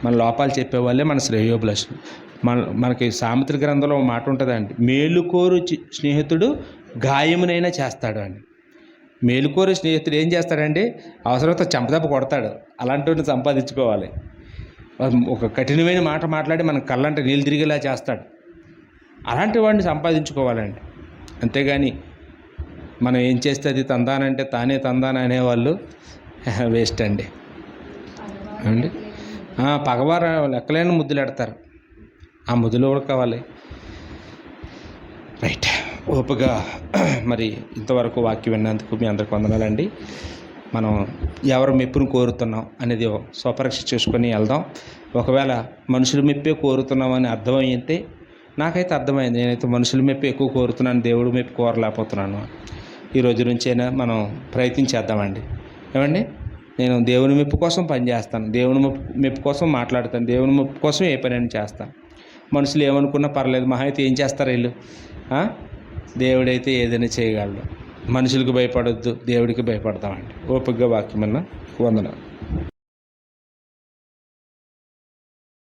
మన లోపాలు చెప్పేవాళ్ళే మన శ్రేయోభిలాషులు. మనకి సామెతల గ్రంథంలో ఒక మాట ఉంటుందండి, మేలుకోరు స్నేహితుడు గాయమునైనా చేస్తాడు అని. మేలుకోరు స్నేహితుడు ఏం చేస్తాడండి? అవసరంతో చెంపదెబ్బ కొడతాడు. అలాంటి సంపాదించుకోవాలి. ఒక కఠినమైన మాట మాట్లాడి మన కళ్ళంటే నీళ్ళు తిరిగేలా చేస్తాడు. అలాంటి వాడిని సంపాదించుకోవాలండి. అంతేగాని మనం ఏం చేస్తే అది తందానంటే తానే తందాన అనేవాళ్ళు వేస్ట్ అండి. అండి పగవారు లెక్కలేని ముద్దులు ఎడతారు, ఆ ముద్దులు కూడా కావాలి. రైట్, ఓపిగా మరి ఇంతవరకు వాక్యం విన్నందుకు మీ అందరికి వందనాలండి. మనం ఎవరు మెప్పును కోరుతున్నాం అనేది స్వపరీక్ష చేసుకొని వెళ్దాం. ఒకవేళ మనుషుల మెప్పే కోరుతున్నామని అర్థమైతే, నాకైతే అర్థమైంది, నేనైతే మనుషుల మెప్పు ఎక్కువ కోరుతున్నాను, దేవుడు మెప్పు కోరలేకపోతున్నాను. ఈ రోజు నుంచైనా మనం ప్రయత్నించేద్దామండి. ఏమండి, నేను దేవుని మెప్పు కోసం పనిచేస్తాను, దేవుని మెప్పు కోసం మాట్లాడతాను, దేవుని మెప్పు కోసం ఏ పని చేస్తాను. మనుషులు ఏమనుకున్నా పర్లేదు, మహా అయితే ఏం చేస్తారు వీళ్ళు? దేవుడైతే ఏదైనా చేయగలడు. మనుషులకు భయపడొద్దు, దేవుడికి భయపడతామండి. ఓపికగా వాక్యమన్నా వందనాలు.